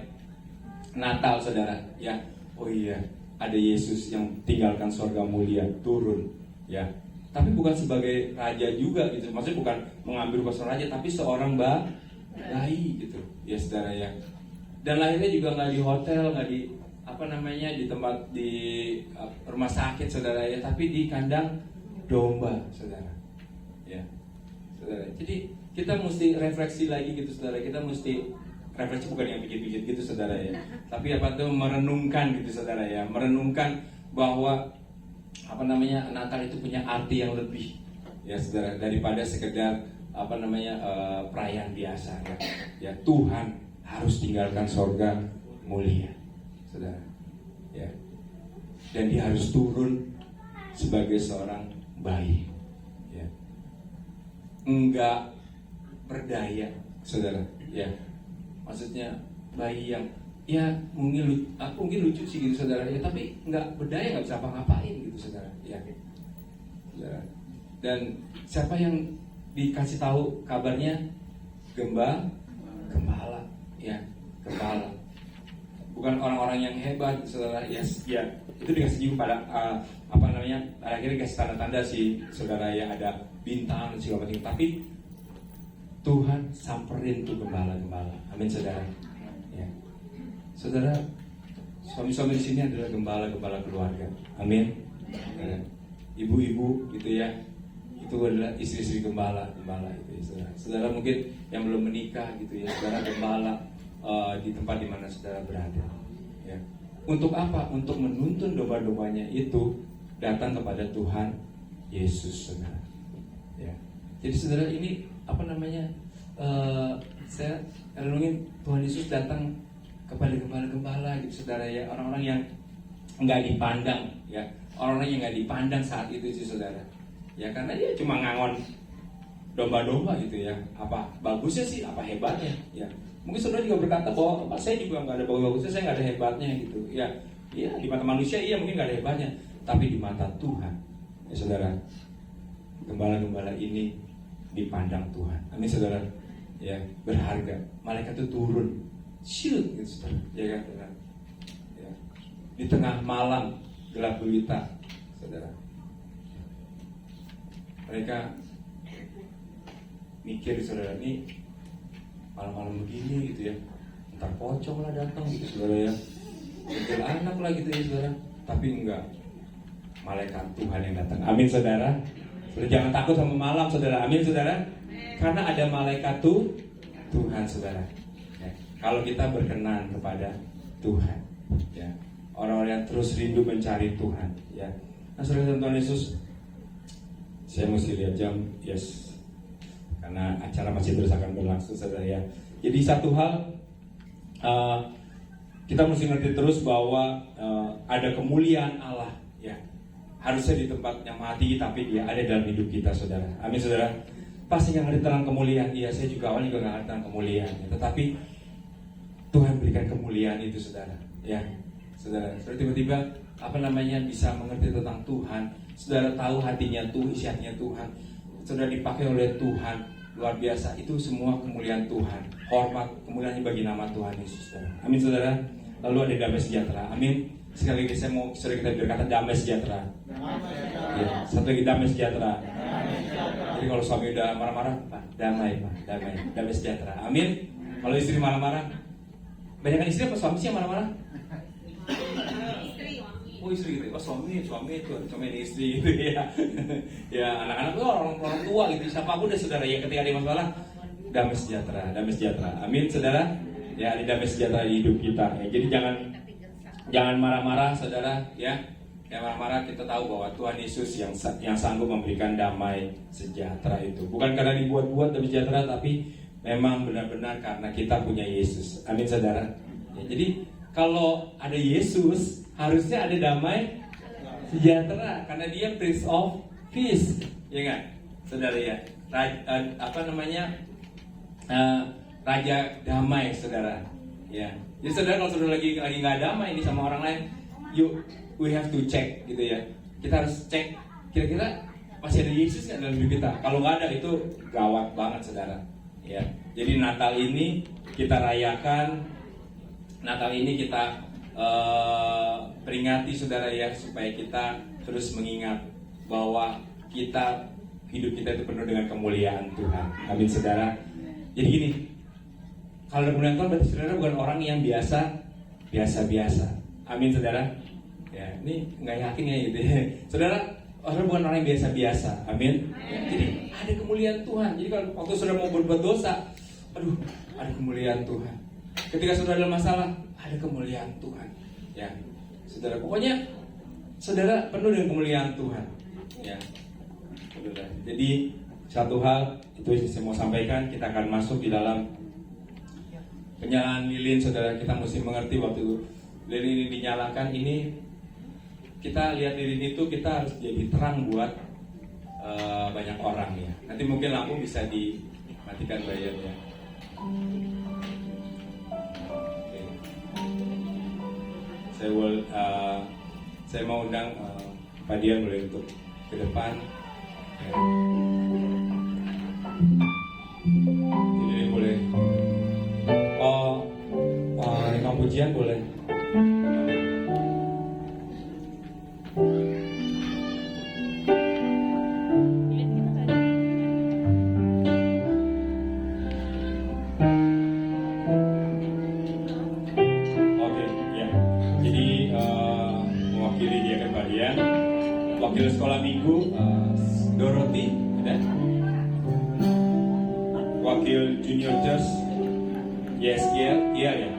Natal saudara ya. Oh iya, ada Yesus yang tinggalkan surga mulia turun ya. Tapi bukan sebagai raja juga gitu. Maksudnya bukan mengambil kuasa raja, tapi seorang bayi gitu ya saudara ya. Dan lahirnya juga nggak di hotel, nggak di di tempat di rumah sakit saudara ya, tapi di kandang domba saudara ya saudara. Jadi kita mesti refleksi lagi gitu saudara. Kita mesti refleksi, bukan yang pijit-pijit gitu saudara ya, tapi merenungkan gitu saudara ya, merenungkan bahwa Natal itu punya arti yang lebih ya saudara, daripada sekedar perayaan biasa ya. Tuhan harus tinggalkan sorga mulia saudara ya, dan dia harus turun sebagai seorang bayi ya, enggak berdaya saudara ya. Maksudnya bayi yang ya mungkin lucu sih gitu saudara ya, tapi enggak berdaya, enggak bisa apa-ngapain gitu saudara ya. Saudara. Dan siapa yang dikasih tahu kabarnya? Gembala ya, gembala. Bukan orang-orang yang hebat saudara ya. Itu dikasih juga pada akhirnya dikasih tanda-tanda sih saudara ya, ada bintang dan segala macam. Tapi Tuhan samperin tuh gembala-gembala. Amin saudara ya. Saudara, suami-suami di sini adalah gembala-gembala keluarga. Amin. Ya. Ibu-ibu gitu ya, itu adalah istri-istri gembala itu ya, saudara. Saudara mungkin yang belum menikah gitu ya, saudara gembala di tempat di mana saudara berada ya. Untuk apa? Untuk menuntun domba-dombanya itu datang kepada Tuhan Yesus saudara ya. Jadi saudara, ini saya renungin Tuhan Yesus datang kepada gembala-gembala gitu saudara ya, orang-orang yang nggak dipandang ya, orang-orang yang nggak dipandang saat itu sih saudara ya, karena dia cuma ngangon domba-domba gitu ya. Apa bagusnya sih, apa hebatnya ya. Mungkin saudara juga berkata bahwa saya juga nggak ada bagus-bagusnya, saya nggak ada hebatnya gitu ya. Iya, di mata manusia iya mungkin nggak ada hebatnya, tapi di mata Tuhan ya saudara, gembala-gembala ini dipandang Tuhan. Amin saudara ya, berharga. Malaikat itu turun shield gitu saudara ya kan saudara ya. Di tengah malam gelap gulita saudara, mereka mikir saudara, ini malam-malam begini gitu ya, ntar pocong lah datang gitu saudara ya, kecil anak lah gitu ya saudara. Tapi enggak, malaikat Tuhan yang datang. Amin saudara. Saudara jangan takut sama malam saudara. Amin saudara. Karena ada malaikat Tuhan saudara ya. Kalau kita berkenan kepada Tuhan ya, orang-orang yang terus rindu mencari Tuhan ya. Nah saudara, Tuhan Yesus, saya mesti lihat jam, yes, karena acara masih terus akan berlangsung, saudara ya. Jadi satu hal kita mesti ngerti terus bahwa ada kemuliaan Allah ya. Harusnya di tempat yang mati, tapi dia ada dalam hidup kita, saudara. Amin, saudara. Pasti nggak ngerti tentang kemuliaan. Iya, saya juga awalnya juga nggak ngerti tentang kemuliaan. Ya. Tetapi Tuhan berikan kemuliaan itu, saudara. Ya, saudara. Saudara tiba-tiba bisa mengerti tentang Tuhan. Saudara tahu hatinya Tuhan, isi hatinya Tuhan. Saudara dipakai oleh Tuhan. Luar biasa. Itu semua kemuliaan Tuhan. Hormat, kemuliaannya bagi nama Tuhan Yesus, saudara. Amin, saudara. Lalu ada damai sejahtera. Amin. Sekali lagi saya mau saudara kita berkata damai sejahtera. Ya, satu lagi damai sejahtera. Jadi kalau suami udah marah-marah, Pak, damai sejahtera. Amin. Kalau istri marah-marah, banyak kan istri apa suami sih yang marah-marah? Oh, istri gitu. Oh, suami itu, suami dan istri gitu ya. Ya, anak-anak tuh orang tua gitu. Siapapun deh, saudara, ya ketika ada masalah, damai sejahtera. Amin, saudara. Ya, ada damai sejahtera di hidup kita. Ya, jadi jangan marah-marah, saudara, ya. Yang marah-marah, kita tahu bahwa Tuhan Yesus yang sanggup memberikan damai sejahtera itu. Bukan karena dibuat-buat damai sejahtera, tapi memang benar-benar karena kita punya Yesus. Amin, saudara. Ya, jadi kalau ada Yesus, harusnya ada damai sejahtera karena dia Prince of Peace, ya kan, saudara ya. Raja damai, saudara. Ya. Jadi saudara, kalau saudara lagi nggak damai ini sama orang lain, we have to check gitu ya. Kita harus cek kira-kira masih ada Yesus nggak dalam hidup kita. Kalau nggak ada, itu gawat banget, saudara. Ya. Jadi Natal ini kita rayakan, Natal ini kita peringati, saudara ya, supaya kita terus mengingat bahwa hidup kita itu penuh dengan kemuliaan Tuhan. Amin, saudara. Jadi gini, kalau kemuliaan Tuhan berarti saudara bukan orang yang biasa-biasa. Amin, saudara. Ya, ini nggak yakin ya gitu ya. Saudara bukan orang yang biasa-biasa. Amin. Ya, jadi ada kemuliaan Tuhan. Jadi kalau waktu saudara mau berbuat dosa, ada kemuliaan Tuhan. Ketika saudara dalam masalah, ada kemuliaan Tuhan. Ya, saudara. Pokoknya saudara penuh dengan kemuliaan Tuhan. Ya, saudara. Jadi satu hal itu yang saya mau sampaikan. Kita akan masuk di dalam penyalaan lilin, saudara. Kita mesti mengerti waktu lilin ini dinyalakan ini. Kita lihat lilin itu, kita harus jadi terang buat banyak orang ya. Nanti mungkin lampu bisa dimatikan bayarnya. Saya mau undang Pak Dian boleh untuk ke depan. Ya. Ini boleh. Rekam pujian boleh. Wakil sekolah minggu Dorothy ada, wakil junior church YSGL iya ya,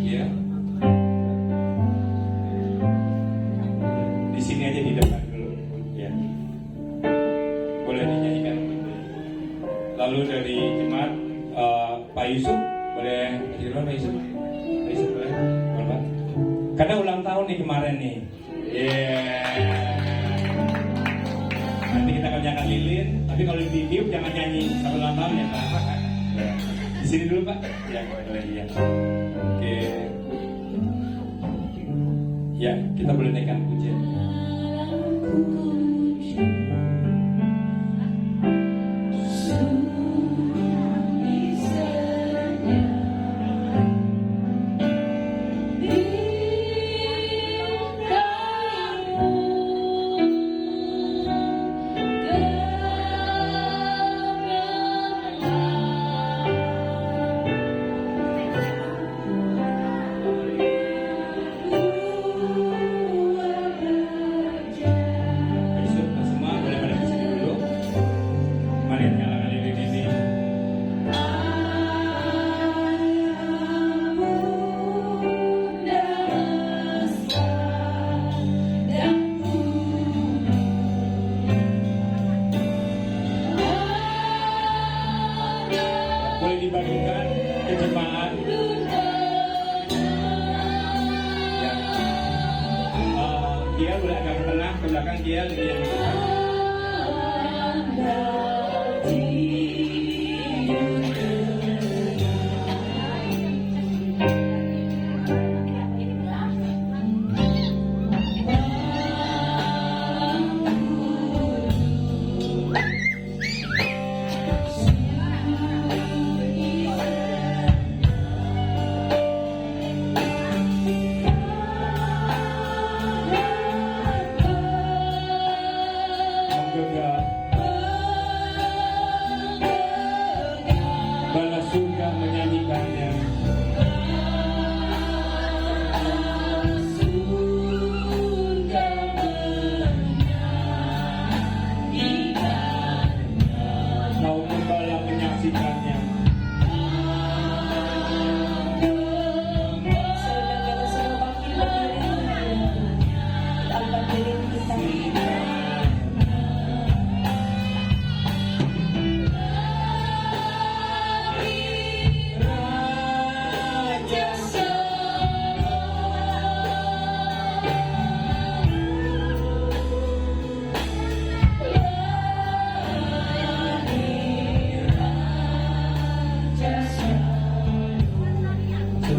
iya di sini aja di depan dulu ya, boleh dinyanyikan. Lalu dari jemaat Pak Yusuf boleh dikira Pak Yusuf boleh Pak, karena ulang tahun nih kemarin nih. Nanti kita akan nyanyikan lilin, tapi kalau di tiup jangan nyanyi sampai lama ya Pak. Di sini dulu Pak. Ya, boleh ya. Oke. Ya, kita boleh naikkan pujian.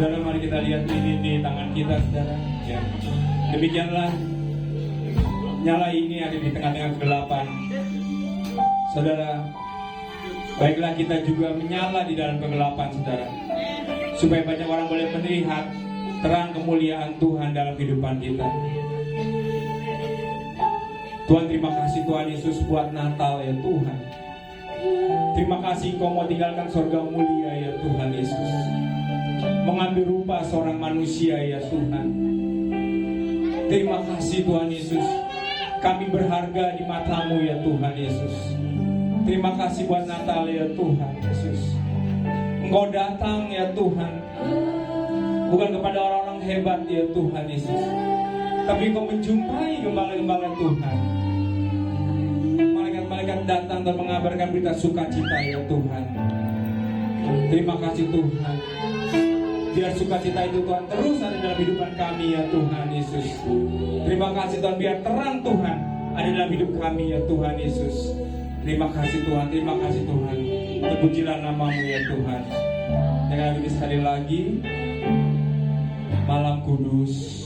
Saudara, mari kita lihat ini di tangan kita, saudara. Ya. Demikianlah nyala ini ada di tengah-tengah kegelapan. Saudara, baiklah kita juga menyala di dalam kegelapan, saudara, supaya banyak orang boleh melihat terang kemuliaan Tuhan dalam kehidupan kita. Tuhan, terima kasih Tuhan Yesus buat Natal ya Tuhan. Terima kasih Kau mau tinggalkan surga mulia ya Tuhan Yesus, mengambil rupa seorang manusia ya Tuhan. Terima kasih Tuhan Yesus, kami berharga di mata-Mu ya Tuhan Yesus. Terima kasih buat Natal ya Tuhan Yesus. Engkau datang ya Tuhan, bukan kepada orang-orang hebat ya Tuhan Yesus, tapi Engkau menjumpai gembala-gembala Tuhan. Malaikat-malaikat datang dan mengabarkan berita sukacita ya Tuhan. Terima kasih Tuhan. Biar sukacita itu Tuhan terus ada dalam kehidupan kami ya Tuhan Yesus. Terima kasih Tuhan, biar terang Tuhan ada dalam hidup kami ya Tuhan Yesus. Terima kasih Tuhan, terima kasih Tuhan. Terpujilah nama-Mu ya Tuhan. Dengan ini sekali lagi, malam kudus.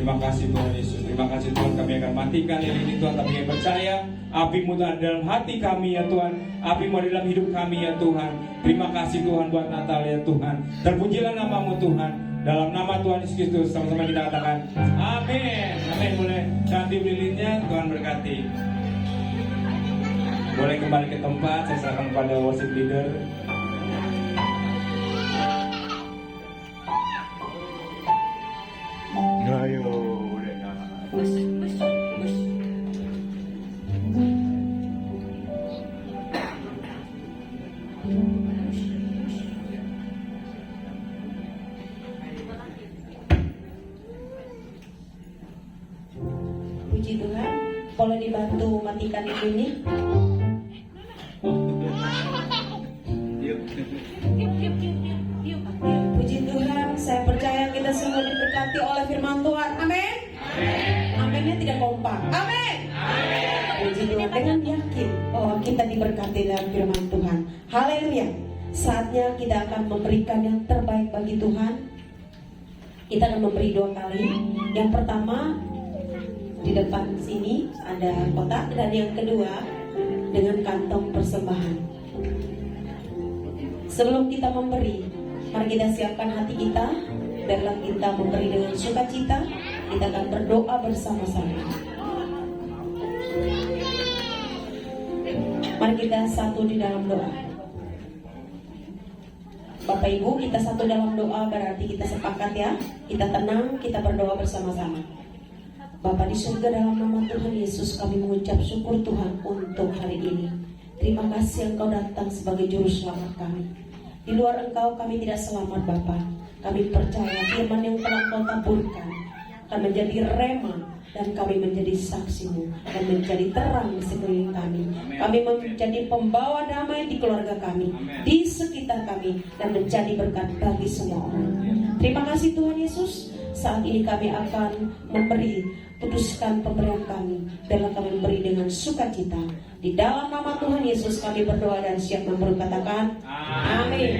Terima kasih Tuhan Yesus. Terima kasih Tuhan, kami akan matikan yang ini Tuhan, tapi kami percaya api-Mu ada dalam hati kami ya Tuhan, api-Mu ada dalam hidup kami ya Tuhan. Terima kasih Tuhan buat Natal ya Tuhan. Terpujilah nama-Mu Tuhan. Dalam nama Tuhan Yesus Kristus sama-sama kita katakan amin. Amin. Boleh ganti lilinnya, Tuhan berkati. Boleh kembali ke tempat, saya serahkan kepada worship leader. Ayo, Puji Tuhan, boleh dibantu matikan ini. Puji Tuhan, saya percaya kita semua diberkati oleh firman Tuhan. Amin. Aminnya tidak kompak. Amin. Puji Tuhan, dengan yakin bahwa kita diberkati dalam firman Tuhan. Haleluya. Saatnya kita akan memberikan yang terbaik bagi Tuhan. Kita akan memberi 2 kali. Yang pertama, di depan sini ada kotak, dan yang kedua dengan kantong persembahan. Sebelum kita memberi, mari kita siapkan hati kita. Biarlah kita memberi dengan sukacita. Kita akan berdoa bersama-sama. Mari kita satu di dalam doa. Bapak Ibu, kita satu dalam doa berarti kita sepakat ya. Kita tenang, kita berdoa bersama-sama. Bapa di surga, dalam nama Tuhan Yesus kami mengucap syukur Tuhan untuk hari ini. Terima kasih Engkau datang sebagai juru selamat kami. Di luar Engkau kami tidak selamat Bapa. Kami percaya firman yang telah Engkau taburkan akan menjadi rema, dan kami menjadi saksi-Mu dan menjadi terang di sekeliling kami. Kami menjadi pembawa damai di keluarga kami, di sekitar kami, dan menjadi berkat bagi semua orang. Terima kasih Tuhan Yesus. Saat ini kami akan memberi, putuskan pemberian kami. Biarlah kami memberi dengan sukacita. Di dalam nama Tuhan Yesus kami berdoa dan siap memberi, katakan amin.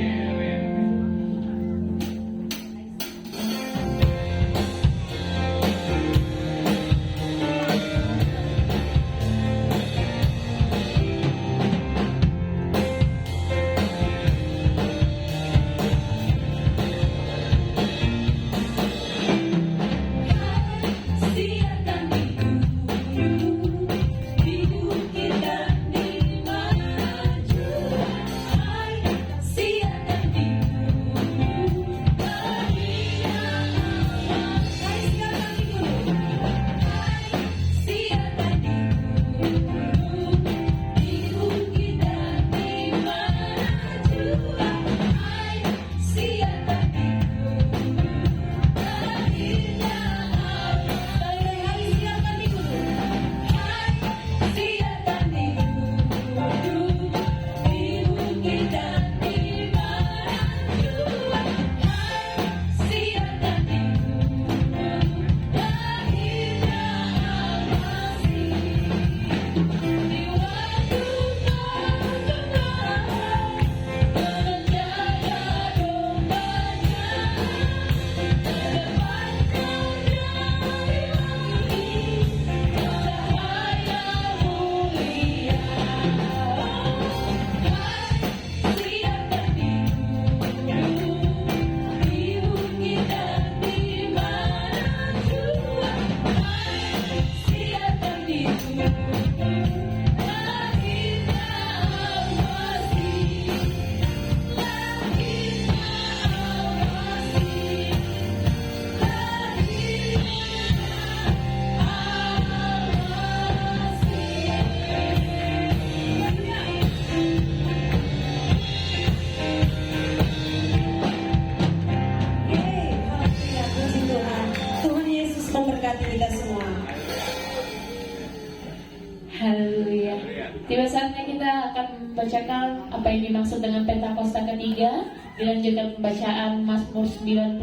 membacakan apa yang dimaksud dengan Pentakosta ketiga. Dilanjutkan pembacaan Mazmur 91,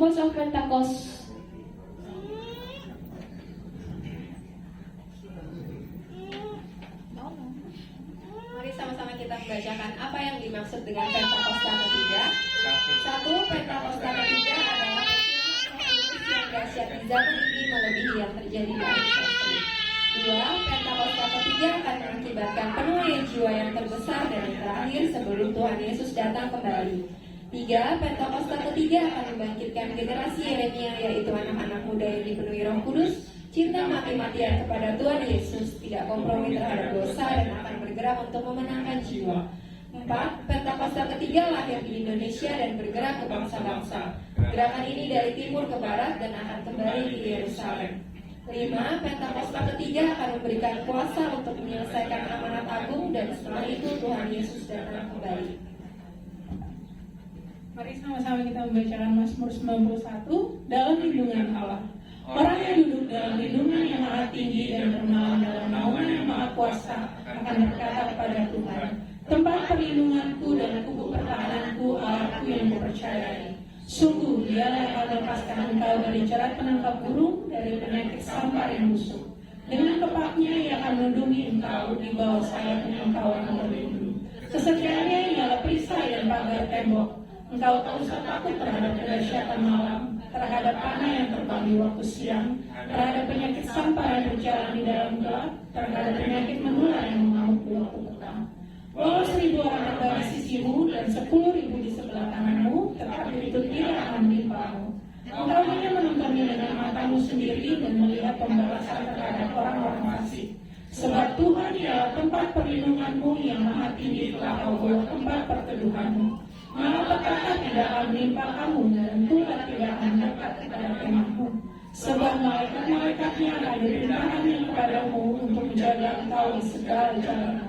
Voice of Pentecost. Mari sama-sama kita membacakan apa yang dimaksud dengan Pentakosta ketiga. Satu, Pentakosta ketiga adalah yang dahsyat di zaman ini melebihi yang terjadi pada sastri. Dua, Pentakosta ketiga akan mengakibatkan penuaian jiwa yang terbesar dan yang terakhir sebelum Tuhan Yesus datang kembali. Tiga, Pentakosta ketiga akan membangkitkan generasi Yeremia, yaitu anak-anak muda yang dipenuhi Roh Kudus, cinta mati-matian kepada Tuhan Yesus, tidak kompromi terhadap dosa dan akan bergerak untuk memenangkan jiwa. 4. Pentakosta ketiga lahir di Indonesia dan bergerak ke bangsa-bangsa. Gerakan ini dari timur ke barat dan akan kembali di Yerusalem. 5. Pentakosta ketiga akan memberikan kuasa untuk menyelesaikan amanat agung dan setelah itu Tuhan Yesus datang kembali. Mari sama-sama kita membacakan Mazmur 91 dalam lindungan Allah. Orang yang duduk dalam lindungan yang maha tinggi dan bermalam dalam naungan yang maha kuasa akan berkata kepada Tuhan, tempat perlindunganku dan kubu pertahananku, Allahku yang kupercayai. Sungguh dialah yang akan melepaskan engkau dari jerat penangkap burung, dari penyakit sampar yang busuk. Dengan kepaknya ia akan melindungi engkau, di bawah sayapnya engkau akan berlindung. Kesekiannya ialah perisai dan pagar tembok. Engkau tak usah takut terhadap kedahsyatan malam, terhadap panah yang terbang di waktu siang, terhadap penyakit sampar yang berjalan di dalam gelap, terhadap penyakit menular yang mengamuk di waktu petang. Walau 1.000 orang ada di sisimu dan 10.000 di sebelah kananmu, tetapi itu tidak akan menimpamu. Engkau hanya menontonnya dengan matamu sendiri dan melihat pembalasan terhadap orang-orang fasik. Sebab Tuhan ialah tempat perlindunganmu yang maha tinggi telah kau buat tempat perteduhanmu. Malapetaka tidak akan menimpa kamu dan tulah tidak akan dekat kepada kemahmu. Sebab malaikat-malaikatnya akan diperintahkannya kepadamu untuk menjaga engkau di segala jalanmu.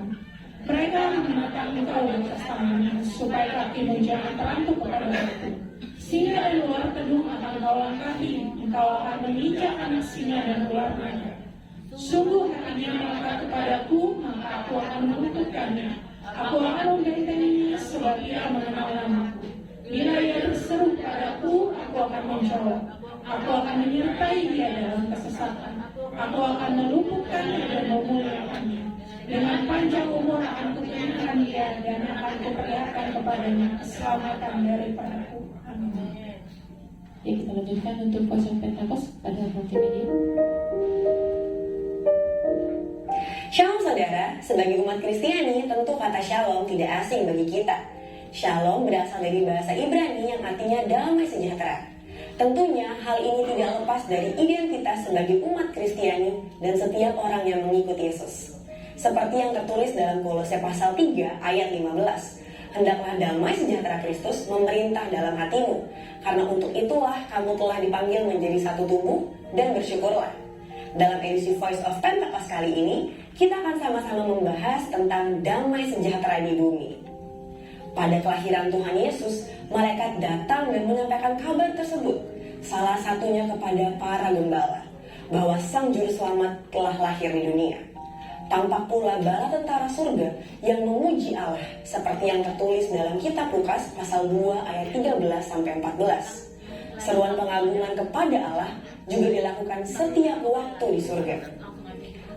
Mereka akan menatang engkau di atas tangannya, supaya kakimu jangan terantuk kepada batu. Singa dan ular kedung akan kau langkahi, engkau akan menginjak anak singa dan ular naga. Sungguh hatinya melekat kepadaku, maka aku akan mengutukkannya. Aku akan membentenginya sebab ia mengenal namaku. Bila ia berseru padaku, aku akan menjawab. Aku akan menyertai dia dalam kesesatan. Aku akan melumpuhkannya dan memuliakannya. Dengan panjang umur akan kukenyangkan dia dan akan kuperlihatkan kepadanya keselamatan daripadaku. Amin. Ya, kita lanjutkan untuk Voice of Pentecost pada multimedia. Shalom saudara, sebagai umat Kristiani tentu kata shalom tidak asing bagi kita. Shalom berasal dari bahasa Ibrani yang artinya damai sejahtera. Tentunya hal ini tidak lepas dari identitas sebagai umat Kristiani dan setiap orang yang mengikuti Yesus. Seperti yang tertulis dalam Kolose pasal 3 ayat 15. Hendaklah damai sejahtera Kristus memerintah dalam hatimu, karena untuk itulah kamu telah dipanggil menjadi satu tubuh dan bersyukurlah. Dalam edisi Voice of Pentecost kali ini, kita akan sama-sama membahas tentang damai sejahtera di bumi. Pada kelahiran Tuhan Yesus, malaikat datang dan menyampaikan kabar tersebut, salah satunya kepada para gembala, bahwa Sang Juru Selamat telah lahir di dunia. Tampak pula bala tentara surga yang memuji Allah, seperti yang tertulis dalam kitab Lukas pasal 2 ayat 13-14. Seruan pengagungan kepada Allah juga dilakukan setiap waktu di surga.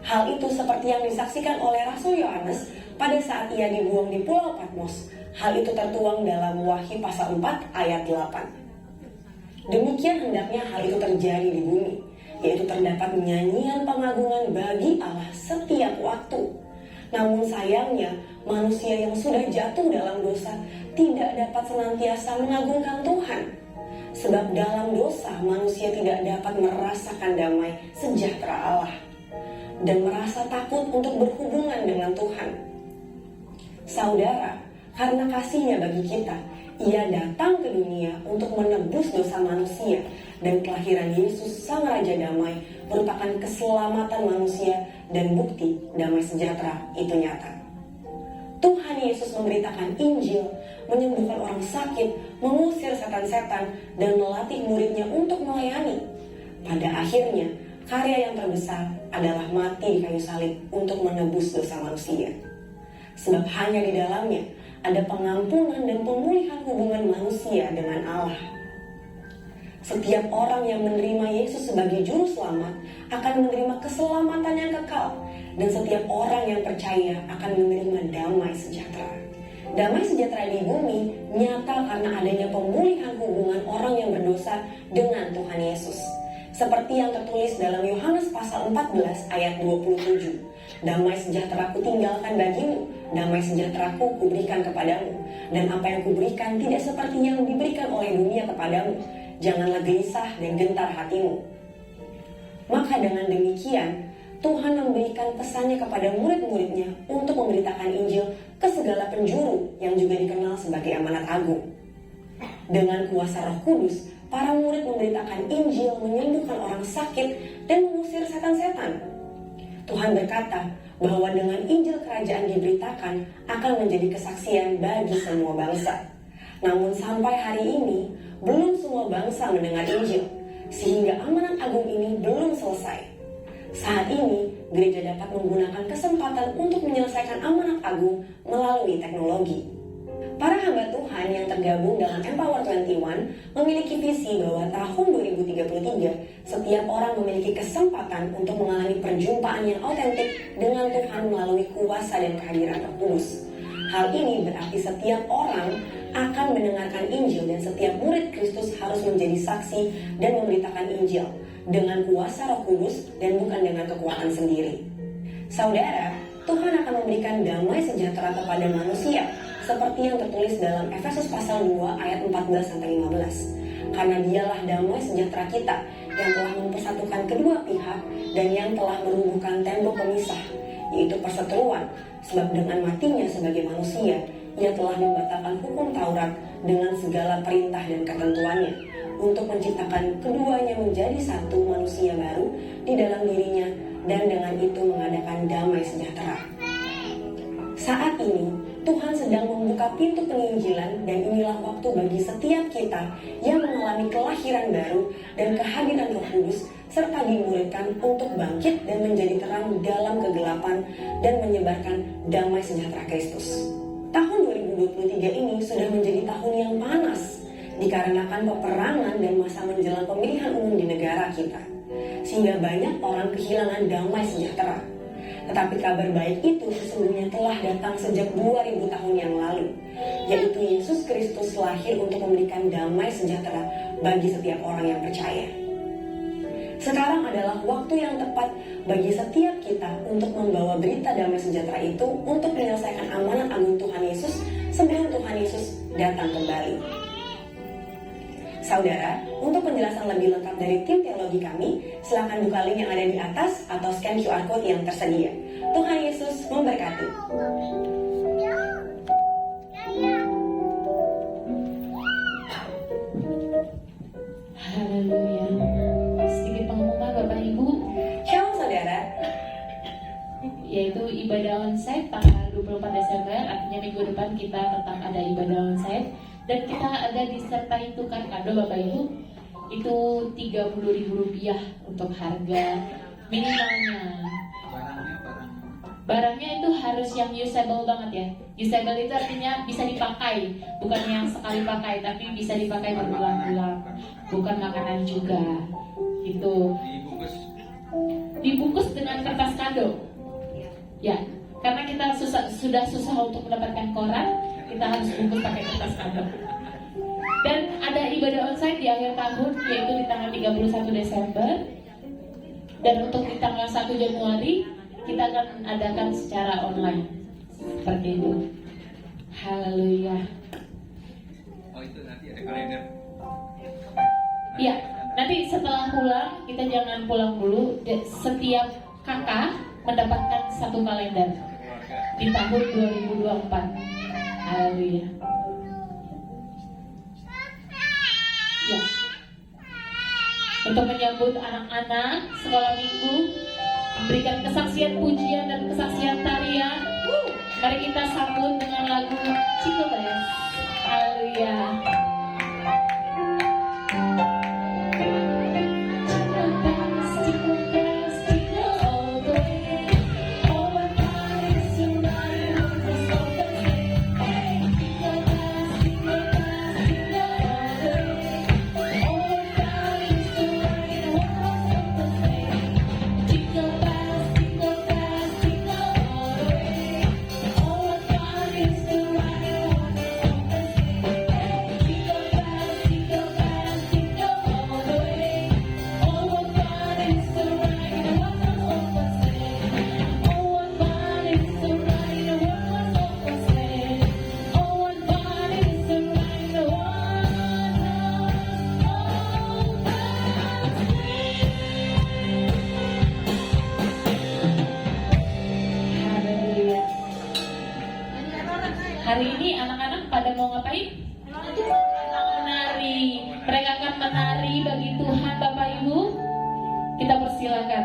Hal itu seperti yang disaksikan oleh Rasul Yohanes pada saat ia dibuang di Pulau Patmos. Hal itu tertuang dalam Wahyu pasal 4 ayat 8. Demikian hendaknya hal itu terjadi di bumi, yaitu terdapat nyanyian pengagungan bagi Allah setiap waktu. Namun sayangnya, manusia yang sudah jatuh dalam dosa tidak dapat senantiasa mengagungkan Tuhan. Sebab dalam dosa manusia tidak dapat merasakan damai sejahtera Allah dan merasa takut untuk berhubungan dengan Tuhan. Saudara, karena kasih-Nya bagi kita, Ia datang ke dunia untuk menebus dosa manusia, dan kelahiran Yesus Sang Raja Damai merupakan keselamatan manusia dan bukti damai sejahtera itu nyata. Tuhan Yesus memberitakan Injil, menyembuhkan orang sakit, mengusir setan-setan, dan melatih muridnya untuk melayani. Pada akhirnya, karya yang terbesar adalah mati di kayu salib untuk menebus dosa manusia. sebab hanya di dalamnya ada pengampunan dan pemulihan hubungan manusia dengan Allah. Setiap orang yang menerima Yesus sebagai juru selamat akan menerima keselamatan yang kekal, dan setiap orang yang percaya akan menerima damai sejahtera. Damai sejahtera di bumi nyata karena adanya pemulihan hubungan orang yang berdosa dengan Tuhan Yesus. Seperti yang tertulis dalam Yohanes pasal 14 ayat 27. Damai sejahtera ku tinggalkan bagimu, damai sejahtera ku kuberikan kepadamu, dan apa yang kuberikan tidak seperti yang diberikan oleh dunia kepadamu. Janganlah gelisah dan gentar hatimu. Maka dengan demikian Tuhan memberikan pesannya kepada murid-muridnya untuk memberitakan Injil ke segala penjuru yang juga dikenal sebagai amanat agung. Dengan kuasa Roh Kudus, para murid memberitakan Injil, menyembuhkan orang sakit, dan mengusir setan-setan. Tuhan berkata bahwa dengan Injil kerajaan diberitakan akan menjadi kesaksian bagi semua bangsa. Namun sampai hari ini, belum semua bangsa mendengar Injil, sehingga amanat agung ini belum selesai. Saat ini, gereja dapat menggunakan kesempatan untuk menyelesaikan amanat agung melalui teknologi. Para hamba Tuhan yang tergabung dalam Empower 21 memiliki visi bahwa tahun 2033 setiap orang memiliki kesempatan untuk mengalami perjumpaan yang autentik dengan Tuhan melalui kuasa dan kehadiran Roh Kudus. Hal ini berarti setiap orang akan mendengarkan Injil dan setiap murid Kristus harus menjadi saksi dan memberitakan Injil dengan kuasa Roh Kudus dan bukan dengan kekuatan sendiri. Saudara, Tuhan akan memberikan damai sejahtera kepada manusia seperti yang tertulis dalam Efesus pasal 2 ayat 14-15. Karena dialah damai sejahtera kita yang telah mempersatukan kedua pihak dan yang telah meruntuhkan tembok pemisah, yaitu perseteruan, sebab dengan matinya sebagai manusia, ia telah membatalkan hukum Taurat dengan segala perintah dan ketentuannya, untuk menciptakan keduanya menjadi satu manusia baru di dalam dirinya, dan dengan itu mengadakan damai sejahtera. Saat ini, Tuhan sedang membuka pintu penginjilan, dan inilah waktu bagi setiap kita yang mengalami kelahiran baru dan kehadiran Roh Kudus, serta dimuridkan untuk bangkit dan menjadi terang dalam kegelapan dan menyebarkan damai sejahtera Kristus. Tahun 2023 ini sudah menjadi tahun yang panas, dikarenakan peperangan dan masa menjelang pemilihan umum di negara kita, sehingga banyak orang kehilangan damai sejahtera. Tetapi kabar baik itu sesungguhnya telah datang sejak 2000 tahun yang lalu, yaitu Yesus Kristus lahir untuk memberikan damai sejahtera bagi setiap orang yang percaya. Sekarang adalah waktu yang tepat bagi setiap kita untuk membawa berita damai sejahtera itu untuk menyelesaikan amanat agung Tuhan Yesus sebelum Tuhan Yesus datang kembali. Saudara, untuk penjelasan lebih lengkap dari tim teologi kami, silakan buka link yang ada di atas atau scan QR code yang tersedia. Tuhan Yesus memberkati. Haleluya. Sedikit pengumuman Bapak Ibu, Shalom saudara. yaitu ibadah onsite tanggal 24 Desember, artinya minggu depan kita tetap ada ibadah onsite. Dan kita ada disertai tukar kado Bapak Ibu, itu Rp30.000 untuk harga minimalnya. Barangnya itu harus yang usable banget ya. Usable itu artinya bisa dipakai, bukan yang sekali pakai, tapi bisa dipakai berulang-ulang. Bukan makanan juga. Itu dibungkus dengan kertas kado. Ya, karena kita sudah susah untuk mendapatkan koran, kita harus bungkus pakai kertas kado. Dan ada ibadah onsite di akhir tahun, yaitu di tanggal 31 Desember. Dan untuk di tanggal 1 Januari kita akan adakan secara online. Seperti itu. Haleluya. Oh, itu nanti ada kalender. Iya, nanti setelah pulang, kita jangan pulang dulu. Setiap kakak mendapatkan satu kalender di tahun 2024. Haleluya. Ya. Untuk menyambut anak-anak sekolah minggu, memberikan kesaksian pujian dan kesaksian tarian, mari kita sambut dengan lagu Jingle Bells. Haleluya. Jingle all the way. All my bodies tonight. hari bagi Tuhan Bapak Ibu? Kita persilakan.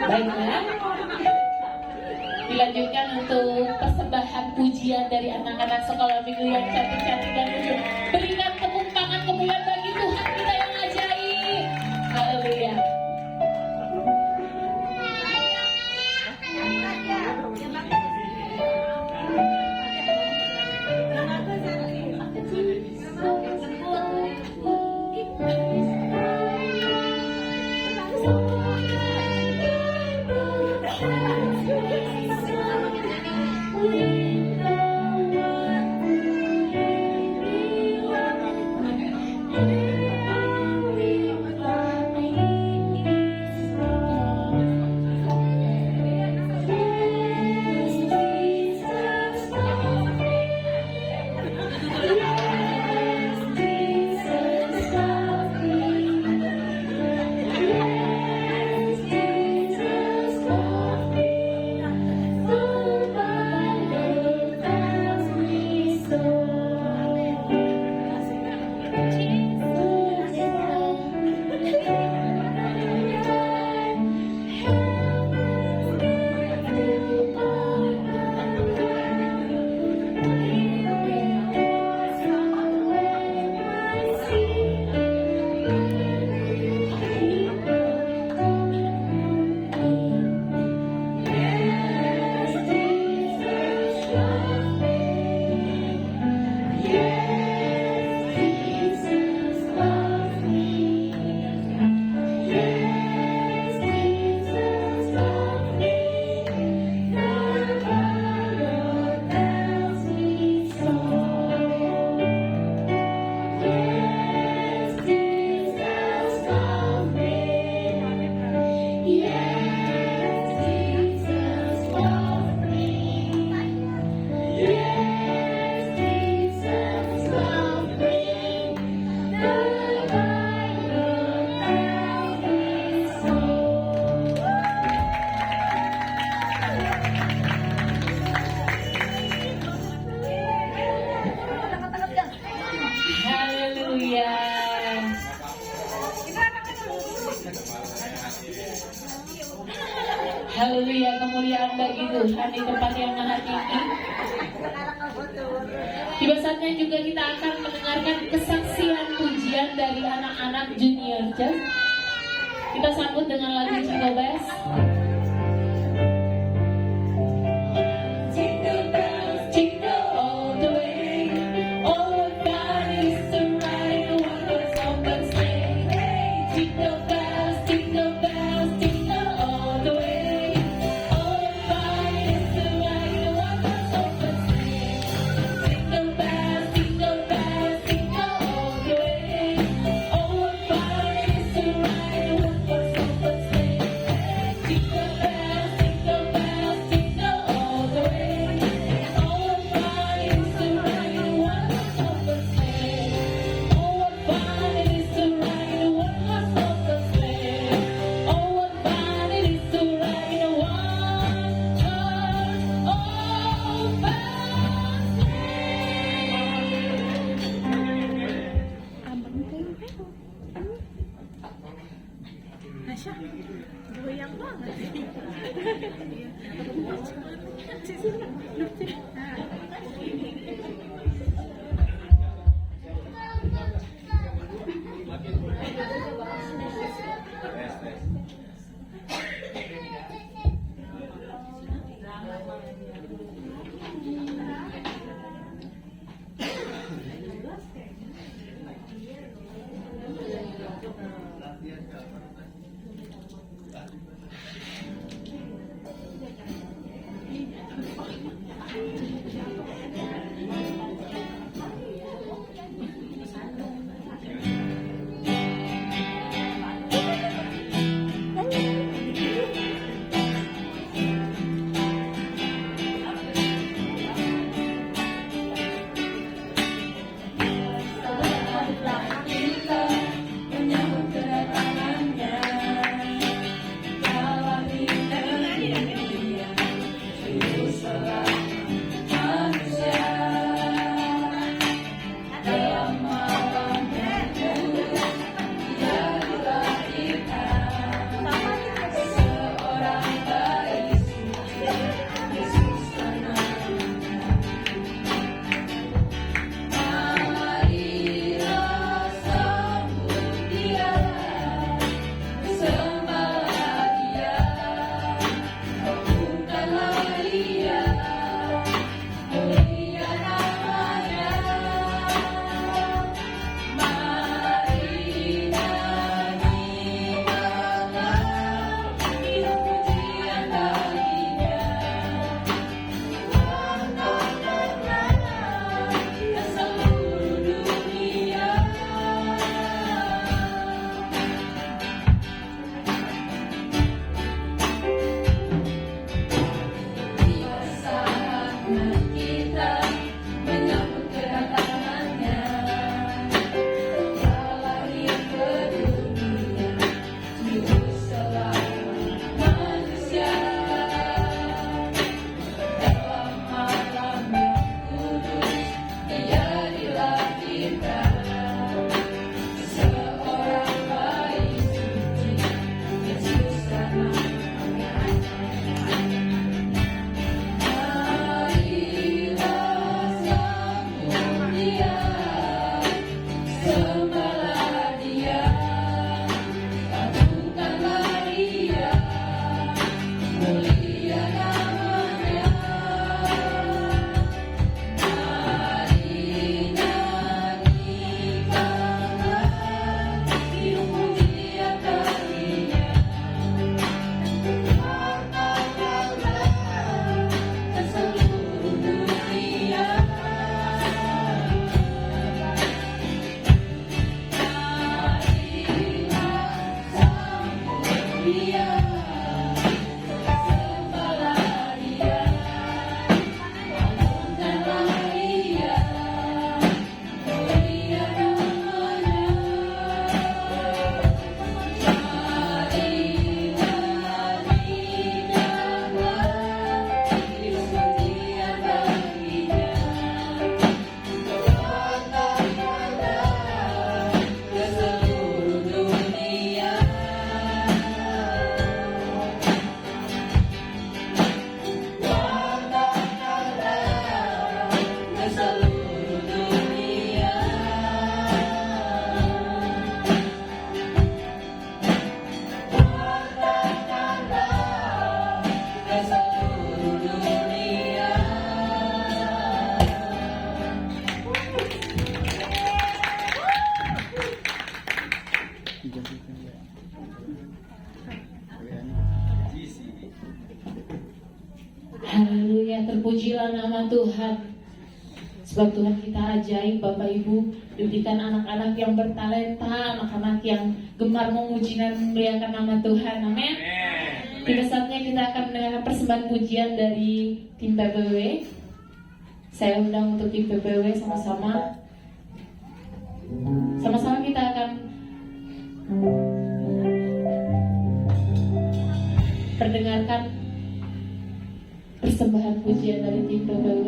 Baiklah, dilanjutkan untuk persembahan pujian dari anak-anak sekolah minggu yang cantik-cantik dan lucu. Berikan tepuk tangan kemuliaan bagi Tuhan kita yang ajaib. Haleluya. di tempat yang maha tinggi. Tiba saatnya juga kita akan mendengarkan kesaksian pujian dari anak-anak Junior Church. Kita sambut dengan lagu Jingle Bells. Jingle bells, jingle all the way. Oh, what fun it is to ride in a one-horse open sleigh. Hey, jingle bells, jingle all the way. Oh, what fun it is to ride in a one-horse open sleigh. Jingle bells, jingle all the way. Oh, what fun it is to ride in a one-horse open sleigh. Jingle Tuhan. Sebab Tuhan kita ajaib Bapak Ibu, diberikan anak-anak yang bertalenta, anak-anak yang gemar memuji dan memuliakan nama Tuhan. Amin. Tiba saatnya kita akan mendengarkan persembahan pujian dari tim PBW. Saya undang untuk tim PBW sama-sama kita akan mendengarkan persembahan pujian dari tim PBW.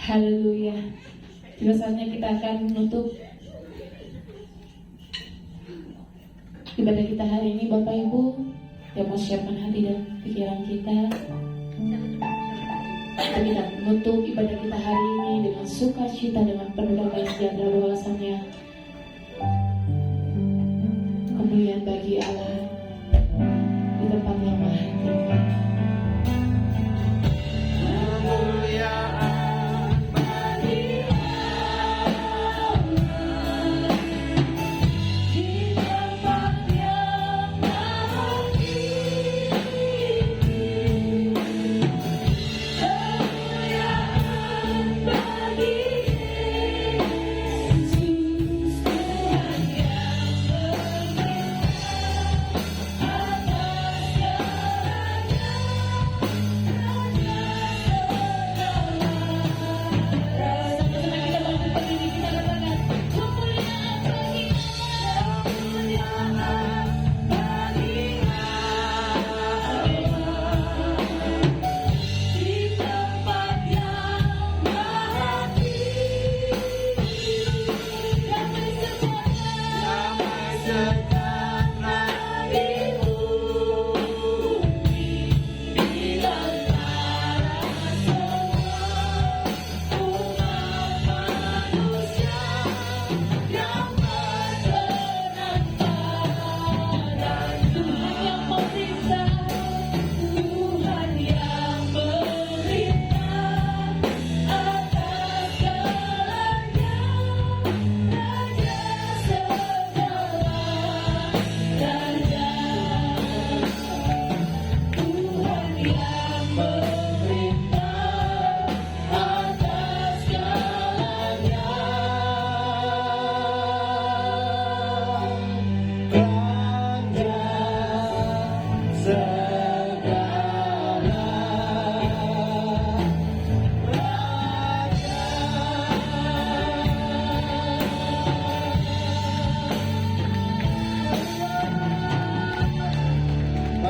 Haleluya. Tiba saatnya kita akan menutup ibadah kita hari ini, Bapak Ibu, yang mau siapkan hati dan pikiran kita. Kita menutup ibadah kita hari ini dengan sukacita, dengan penuh damai sejahtera, bahwasanya kemuliaan bagi Allah di tempat yang maha tinggi.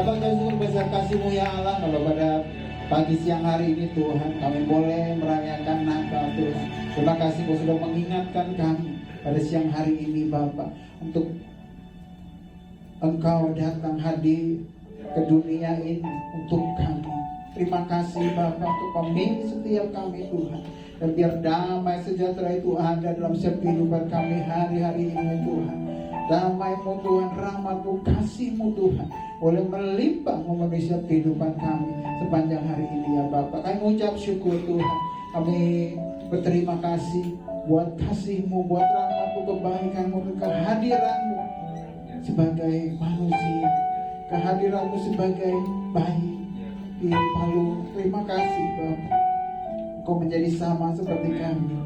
Bapa kami syukur besar kasih-Mu ya Allah, kalau pada pagi siang hari ini Tuhan kami boleh merayakan Natal Tuhan. Terima kasih Kau sudah mengingatkan kami pada siang hari ini Bapa, untuk Engkau datang hadir ke dunia ini untuk kami. Terima kasih Bapa untuk pemimpin setiap kami Tuhan. Dan biar damai sejahtera itu ada dalam setiap kehidupan kami hari-hari ini Tuhan. Damai-Mu Tuhan, rahmat-Mu, kasih-Mu Tuhan boleh melimpah memenuhi setiap kehidupan kami sepanjang hari ini ya Bapak. Kami mengucap syukur Tuhan. Kami berterima kasih buat kasih-Mu, buat rahmat-Mu, kebaikan-Mu, kehadiran-Mu sebagai manusia, kehadiran-Mu sebagai bayi di Palu. Terima kasih Bapak. Kau menjadi sama seperti kami.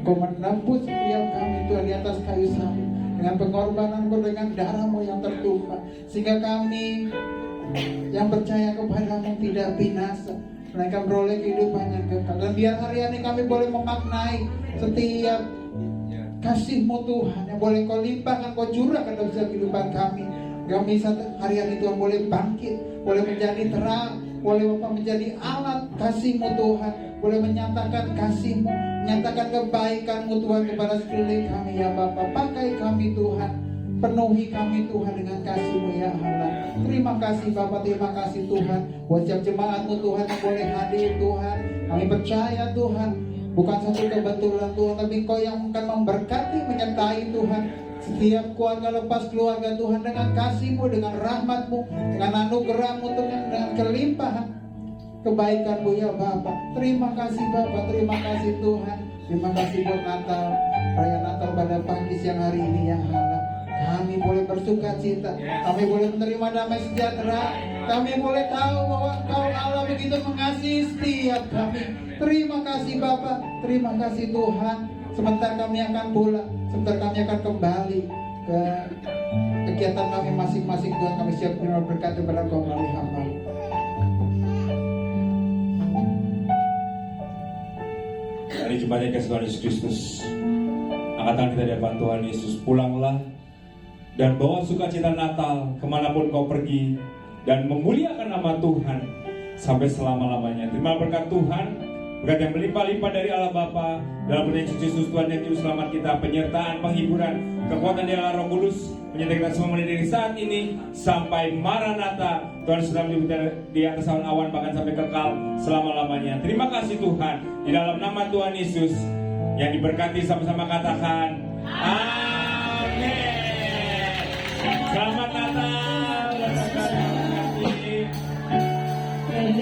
Kau menembus setiap kami Tuhan di atas kayu salib dengan pengorbanan-Mu, dengan darah-Mu yang tertumpah, sehingga kami yang percaya kepada-Mu tidak binasa, mereka beroleh kehidupan yang kekal. Dan biar hari ini kami boleh memaknai setiap kasih-Mu Tuhan yang boleh Kau limpahkan, Kau curahkan dalam setiap kehidupan kami. Kami hari ini Tuhan boleh bangkit, boleh menjadi terang, boleh Bapak menjadi alat kasih-Mu Tuhan, boleh menyatakan kasih-Mu, menyatakan kebaikan-Mu Tuhan kepada sekeliling kami ya Bapak. Pakai kami Tuhan, penuhi kami Tuhan dengan kasih-Mu ya Allah. Terima kasih Bapak, terima kasih Tuhan buat setiap jemaat-Mu Tuhan yang boleh hadir Tuhan. Kami percaya Tuhan, bukan satu kebetulan Tuhan, tapi Kau yang akan memberkati, menyertai Tuhan setiap keluarga lepas keluarga Tuhan dengan kasih-Mu, dengan rahmat-Mu, dengan anugerah-Mu Tuhan, dengan kelimpahan kebaikan-Mu ya Bapak. Terima kasih Bapak, terima kasih Tuhan. Terima kasih buat Natal, raya Natal pada pagi siang hari ini ya Allah. Kami boleh bersuka cita, kami boleh menerima damai sejahtera, kami boleh tahu bahwa Kau Allah begitu mengasihi setiap kami. Terima kasih Bapak, terima kasih Tuhan. Sebentar kami akan pulang, sebentar kami akan kembali ke kegiatan kami masing-masing. Tuhan, kami siap menerima berkat daripada Kau melalui hamba. Hari Jumat yang kasih Tuhan Yesus Kristus, angkat tangan kita di hadapan Tuhan Yesus. Pulanglah dan bawa sukacita Natal kemanapun kau pergi, dan memuliakan nama Tuhan sampai selama-lamanya. Terima berkat Tuhan, berkat yang melimpah-limpah dari Allah Bapa, dalam nama Yesus Kristus Tuhan yang Juru Selamat kita, penyertaan, penghiburan, kekuatan dari Allah Roh Kudus, menyertai kita semua mulai dari saat ini sampai Maranatha. Tuhan sedang di atas awan, bahkan sampai kekal selama-lamanya. Terima kasih Tuhan, di dalam nama Tuhan Yesus yang diberkati, sama-sama katakan amin. Selamat Natal.